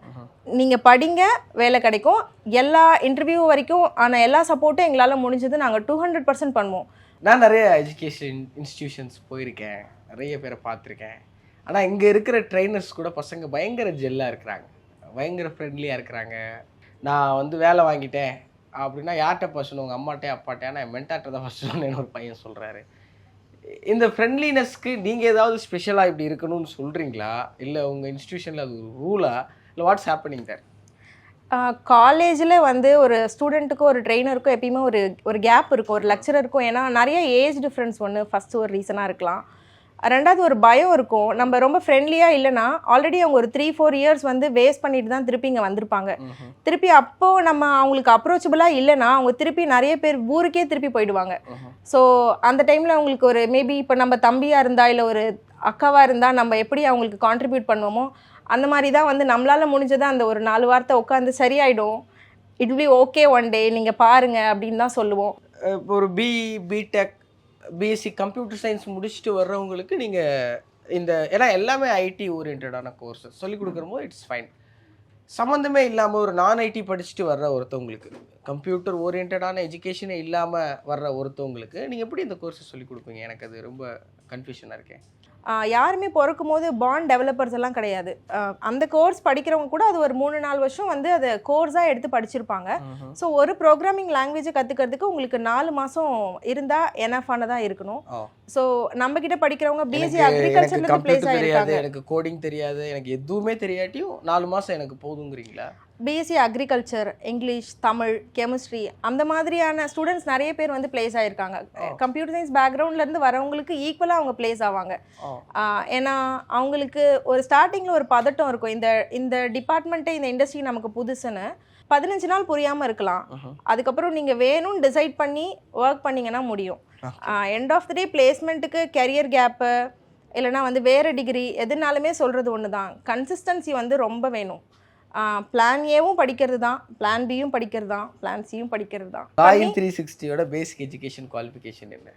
நீங்கள் படிங்க, வேலை கிடைக்கும். எல்லா இன்டர்வியூ வரைக்கும் ஆனால் எல்லா சப்போர்ட்டும் எங்களால் முடிஞ்சது நாங்கள் 200% பண்ணுவோம். நான் நிறைய எஜுகேஷன் இன்ஸ்டிடியூஷன்ஸ் போயிருக்கேன், நிறைய பேரை பார்த்துருக்கேன். ஆனால் இங்கே இருக்கிற ட்ரெயினர்ஸ் கூட பசங்க பயங்கர ஜெல்லாக இருக்கிறாங்க, பயங்கர ஃப்ரெண்ட்லியாக இருக்கிறாங்க. நான் வந்து வேலை வாங்கிட்டேன் அப்படின்னா யார்கிட்ட ஃபர்ஸ்ட் உங்கள் அம்மாட்டே அப்பாட்டே, ஆனால் என் மென்டார்ட்ட தான் ஃபர்ஸ்ட் சொன்னேன்னு ஒரு பையன் சொல்கிறாரு. இந்த ஃப்ரெண்ட்லினஸ்க்கு நீங்கள் ஏதாவது ஸ்பெஷலாக இப்படி இருக்கணும்னு சொல்கிறீங்களா, இல்லை உங்கள் இன்ஸ்டியூஷனில் அது ஒரு ரூலா, இல்லை வாட்ஸ் ஹேப்பனிங் தேர்? காலேஜில் வந்து ஒரு ஸ்டூடெண்ட்டுக்கும் ஒரு ட்ரெயினருக்கும் எப்பயுமே ஒரு கேப் இருக்கும், ஒரு லெக்சரருக்கும். ஏன்னா நிறைய ஏஜ் டிஃப்ரென்ஸ் ஃபஸ்ட்டு ஒரு ரீசனாக இருக்கலாம். ரெண்டாவது ஒரு பயம் இருக்கும். நம்ம ரொம்ப ஃப்ரெண்ட்லியாக இல்லைன்னா ஆல்ரெடி அவங்க ஒரு 3-4 இயர்ஸ் வந்து வேஸ்ட் பண்ணிட்டு தான் திருப்பி இங்கே வந்திருப்பாங்க. திருப்பி அப்போது நம்ம அவங்களுக்கு அப்ரோச்சபிளாக இல்லைன்னா அவங்க திருப்பி நிறைய பேர் ஊருக்கே திருப்பி போயிடுவாங்க. ஸோ அந்த டைமில் அவங்களுக்கு ஒரு மேபி இப்போ நம்ம தம்பியாக இருந்தால் இல்லை ஒரு அக்காவாக இருந்தால் நம்ம எப்படி அவங்களுக்கு கான்ட்ரிபியூட் பண்ணுவோமோ அந்த மாதிரி தான் வந்து நம்மளால் முடிஞ்சதை அந்த ஒரு 4 வார்த்தை உட்காந்து சரியாயிடும், it will okay one day நீங்கள் பாருங்கள் அப்படின்னு தான் சொல்லுவோம். இப்போ ஒரு பிடெக் பிஎஸ்சி கம்ப்யூட்டர் சயின்ஸ் முடிச்சுட்டு வர்றவங்களுக்கு நீங்கள் இந்த ஏன்னா எல்லாமே ஐடி ஓரியன்டான கோர்ஸஸ் சொல்லிக் கொடுக்குறமோ இட்ஸ் ஃபைன். சம்மந்தமே இல்லாமல் ஒரு நான்-ஐடி படிச்சுட்டு வர்ற ஒருத்தவங்களுக்கு, கம்ப்யூட்டர் ஓரியன்டான எஜுகேஷனே இல்லாமல் வர்ற ஒருத்தவங்களுக்கு நீங்கள் எப்படி இந்த கோர்ஸை சொல்லிக் கொடுப்பீங்க? எனக்கு அது ரொம்ப கன்ஃபியூஷனாக இருக்கேன். யாருமே பிறக்கும் போது பாண்ட் டெவலப்பர்ஸ் எல்லாம் கிடையாது. அந்த கோர்ஸ் படிக்கிறவங்க கூட அது ஒரு 3-4 வருஷம் வந்து அதை கோர்ஸாக எடுத்து படிச்சிருப்பாங்க. ஸோ ஒரு ப்ரோக்ராமிங் லாங்குவேஜை கற்றுக்கிறதுக்கு உங்களுக்கு 4 மாதம் இருந்தால் எனஃபானதாக இருக்கணும். ஸோ நம்ம கிட்ட படிக்கிறவங்க பிஎஸ்சி அக்ரிகல்ச்சர்ல பிளேஸ் ஆயிருக்காங்க. எனக்கு கோடிங் தெரியாது, எனக்கு எதுவுமே தெரியாட்டியும் 4 மாதம் எனக்கு போதுங்கிறீங்களா? BSc agriculture, English, Tamil, chemistry அந்த மாதிரியான ஸ்டூடெண்ட்ஸ் நிறைய பேர் வந்து பிளேஸ் ஆகிருக்காங்க. கம்ப்யூட்டர் சயின்ஸ் பேக்ரவுண்ட்லேருந்து வரவங்களுக்கு ஈக்குவலாக அவங்க பிளேஸ் ஆவாங்க. ஏன்னா அவங்களுக்கு ஒரு ஸ்டார்டிங்கில் ஒரு பதட்டம் இருக்கும், இந்த டிபார்ட்மெண்ட்டே இந்த இண்டஸ்ட்ரி நமக்கு புதுசுன்னு 15 நாள் புரியாமல் இருக்கலாம். அதுக்கப்புறம் நீங்கள் வேணும்னு டிசைட் பண்ணி ஒர்க் பண்ணிங்கன்னா முடியும். எண்ட் ஆஃப் த டே பிளேஸ்மெண்ட்டுக்கு கெரியர் கேப்பு இல்லைனா வந்து வேறு டிகிரி எதுனாலுமே சொல்கிறது ஒன்று தான், கன்சிஸ்டன்சி வந்து ரொம்ப வேணும். பிளான் ஏவும் படிக்கிறது தான், பிளான் பியும் படிக்கிறது தான், பிளான் சியும் படிக்கிறது தான். லாகின் 360யோட பேசிக் எஜுகேஷன் குவாலிஃபிகேஷன் என்ன?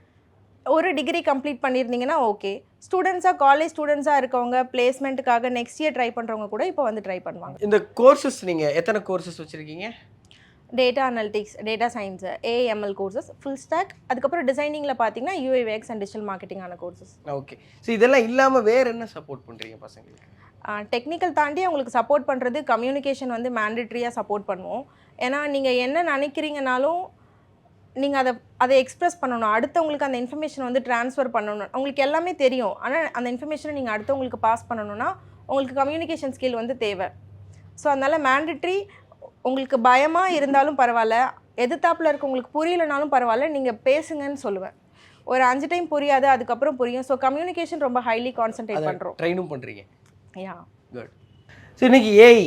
ஒரு டிகிரி கம்ப்ளீட் பண்ணியிருந்தீங்கன்னா ஓகே. ஸ்டூடெண்ட்ஸாக காலேஜ் ஸ்டூடெண்ட்ஸாக இருக்கவங்க பிளேஸ்மெண்ட்டுக்காக நெக்ஸ்ட் இயர் ட்ரை பண்ணுறவங்க கூட இப்போ வந்து ட்ரை பண்ணுவாங்க. இந்த கோர்சஸ் நீங்கள் எத்தனை கோர்சஸ் வச்சுருக்கீங்க? Data analytics, data science, AML courses, full stack, அதுக்கப்புறம் டிசைனிங்கில் பார்த்தீங்கன்னா யூஐஎக்ஸ் அண்ட் டிஜிட்டல் மார்க்கெட்டிங்கான கோர்சஸ். ஓகே. ஸோ இதெல்லாம் இல்லாமல் வேறு என்ன சப்போர்ட் பண்ணுறீங்க பசங்களுக்கு? டெக்னிக்கல் தாண்டி அவங்களுக்கு சப்போர்ட் பண்ணுறது கம்யூனிகேஷன் வந்து மேண்டட்ரியாக சப்போர்ட் பண்ணுவோம். ஏன்னா நீங்கள் என்ன நினைக்கிறீங்கனாலும் நீங்கள் அதை எக்ஸ்ப்ரெஸ் பண்ணணும், அடுத்தவங்களுக்கு அந்த இன்ஃபர்மேஷன் வந்து ட்ரான்ஸ்ஃபர் பண்ணணும். உங்களுக்கு எல்லாமே தெரியும், ஆனால் அந்த இன்ஃபர்மேஷனை நீங்கள் அடுத்தவங்களுக்கு பாஸ் பண்ணணும்னா உங்களுக்கு கம்யூனிகேஷன் ஸ்கில் வந்து தேவை. ஸோ அதனால் மேண்டட்ரி. உங்களுக்கு பயமாக இருந்தாலும் பரவாயில்ல, எதிர்த்தாப்பில் இருக்கவங்களுக்கு புரியலைனாலும் பரவாயில்ல, நீங்கள் பேசுங்கன்னு சொல்லுவேன். ஒரு 5 டைம் புரியாது, அதுக்கப்புறம் புரியும். ஸோ கம்யூனிகேஷன் ரொம்ப ஹைலி கான்சன்ட்ரேட் பண்ணுறோம், ட்ரைனும் பண்ணுறீங்க. யா குட். ஸோ இன்றைக்கி ஏஐ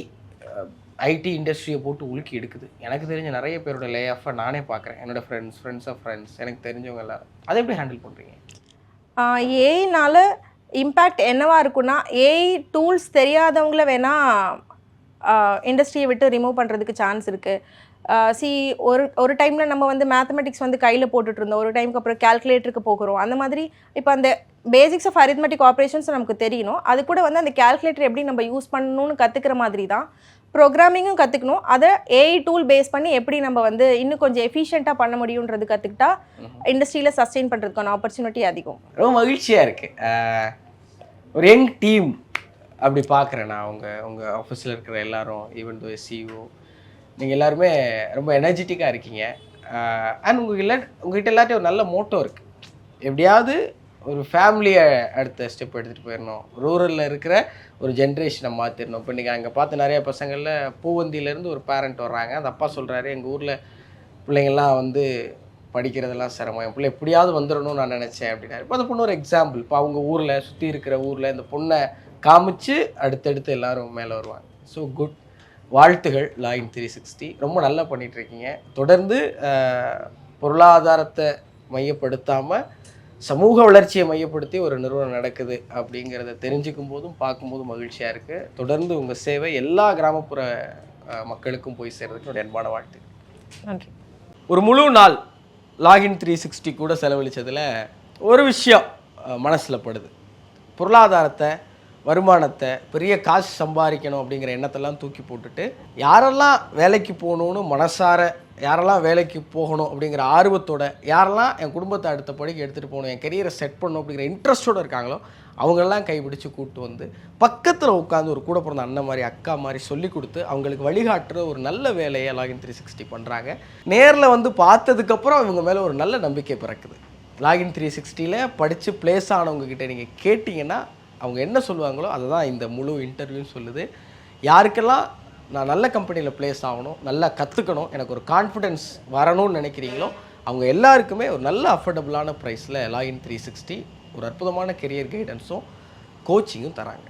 ஐடி இண்டஸ்ட்ரியை போட்டு உலுக்கி எடுக்குது. எனக்கு தெரிஞ்ச நிறைய பேரோட லே ஆஃபை நானே பார்க்குறேன், என்னோடய ஃப்ரெண்ட்ஸ் ஆஃப் ஃப்ரெண்ட்ஸ், எனக்கு தெரிஞ்சவங்க எல்லாரும். அதை எப்படி ஹேண்டில் பண்ணுறீங்க? ஏஐனால இம்பேக்ட் என்னவாக இருக்குன்னா, ஏஐ டூல்ஸ் தெரியாதவங்கள வேணால் இண்டஸ்ட்ரியை விட்டு ரிமூவ் பண்ணுறதுக்கு சான்ஸ் இருக்குது. ஒரு டைமில் நம்ம வந்து மேத்தமெட்டிக்ஸ் வந்து கையில் போட்டுட்டு இருந்தோம், ஒரு டைமுக்கு அப்புறம் கேல்குலேட்டருக்கு போகிறோம். அந்த மாதிரி இப்போ அந்த பேசிக்ஸ் ஆஃப் அரித்மெட்டிக் ஆப்ரேஷன்ஸ் நமக்கு தெரியணும், அது கூட வந்து அந்த கேல்குலேட்டர் எப்படி நம்ம யூஸ் பண்ணணும்னு கற்றுக்கிற மாதிரி தான் ப்ரோக்ராமிங்கும் கற்றுக்கணும். அதை ஏஐ டூல் பேஸ் பண்ணி எப்படி நம்ம வந்து இன்னும் கொஞ்சம் எஃபிஷியண்ட்டாக பண்ண முடியுன்றது கற்றுக்கிட்டா இண்டஸ்ட்ரியில் சஸ்டெயின் பண்ணுறதுக்கான ஆப்பர்ச்சுனிட்டி அதிகம். ரொம்ப மகிழ்ச்சியாக இருக்குது. ஒரு யங் டீம் அப்படி பார்க்குறேன் நான். உங்கள் ஆஃபீஸில் இருக்கிற எல்லாரும், ஈவன் தோ சிஇஓ, நீங்கள் எல்லாருமே ரொம்ப எனர்ஜெட்டிக்காக இருக்கீங்க. அண்ட் உங்ககிட்ட எல்லாத்தையும் ஒரு நல்ல மோட்டோ இருக்குது, எப்படியாவது ஒரு ஃபேமிலியை அடுத்த ஸ்டெப் எடுத்துகிட்டு போயிடணும், ரூரலில் இருக்கிற ஒரு ஜென்ரேஷனை மாற்றிடணும். இப்போ நீங்கள் அங்கே பார்த்து நிறைய பசங்களில் பூவந்தியிலேருந்து ஒரு பேரண்ட் வர்றாங்க, அந்த அப்பா சொல்கிறாரு, எங்கள் ஊரில் பிள்ளைங்கள்லாம் வந்து படிக்கிறதெல்லாம் சிரமம், என் பிள்ளை எப்படியாவது வந்துடணும்னு நான் நினச்சேன் அப்படின்னா. இப்போ அந்த பொண்ணு ஒரு எக்ஸாம்பிள். இப்போ அவங்க ஊரில் சுற்றி இருக்கிற ஊரில் இந்த பொண்ணை காமிச்சு அடுத்தடுத்து எல்லோரும் மேலே வருவாங்க. ஸோ குட், வாழ்த்துகள் லாகின் 360. ரொம்ப நல்லா பண்ணிகிட்ருக்கீங்க. தொடர்ந்து பொருளாதாரத்தை மையப்படுத்தாமல் சமூக வளர்ச்சியை மையப்படுத்தி ஒரு நிறுவனம் நடக்குது அப்படிங்கிறத தெரிஞ்சுக்கும் போதும் பார்க்கும்போதும் மகிழ்ச்சியாக இருக்குது. தொடர்ந்து உங்கள் சேவை எல்லா கிராமப்புற மக்களுக்கும் போய் சேர்றதுக்கு என்னுடைய அன்பான வாழ்த்து. நன்றி. ஒரு முழு நாள் லாகின் 360 கூட செலவழித்ததில் ஒரு விஷயம் மனசில் படுது. பொருளாதாரத்தை, வருமானத்தை, பெரிய காசு சம்பாதிக்கணும் அப்படிங்கிற எண்ணத்தெல்லாம் தூக்கி போட்டுட்டு யாரெல்லாம் வேலைக்கு போகணுன்னு மனசார, யாரெல்லாம் வேலைக்கு போகணும் அப்படிங்கிற ஆர்வத்தோட, யாரெல்லாம் என் குடும்பத்தை அடுத்த படிக்கு எடுத்துகிட்டு போகணும், என் கெரியரை செட் பண்ணணும் அப்படிங்கிற இன்ட்ரெஸ்ட்டோடு இருக்காங்களோ அவங்களெல்லாம் கைப்பிடிச்சு கூப்பிட்டு வந்து பக்கத்தில் உட்காந்து ஒரு கூட பிறந்த அண்ணன் மாதிரி, அக்கா மாதிரி சொல்லி கொடுத்து அவங்களுக்கு வழிகாட்டுற ஒரு நல்ல வேலையை லாகின் 360 பண்ணுறாங்க. நேரில் வந்து பார்த்ததுக்கப்புறம் இவங்க மேலே ஒரு நல்ல நம்பிக்கை பிறக்குது. லாகின் 360ல் படித்து பிளேஸ் ஆனவங்ககிட்ட நீங்கள் கேட்டிங்கன்னா அவங்க என்ன சொல்லுவாங்களோ அதை தான் இந்த முழு இன்டர்வியூன்னு சொல்லுது. யாருக்கெல்லாம் நான் நல்ல கம்பெனியில் ப்ளேஸ் ஆகணும், நல்லா கற்றுக்கணும், எனக்கு ஒரு கான்ஃபிடென்ஸ் வரணும்னு நினைக்கிறீங்களோ அவங்க எல்லாருக்குமே ஒரு நல்ல அஃபோர்டபுளான ப்ரைஸில் லாகின் 360 ஒரு அற்புதமான கெரியர் கைடன்ஸும் கோச்சிங்கும் தராங்க.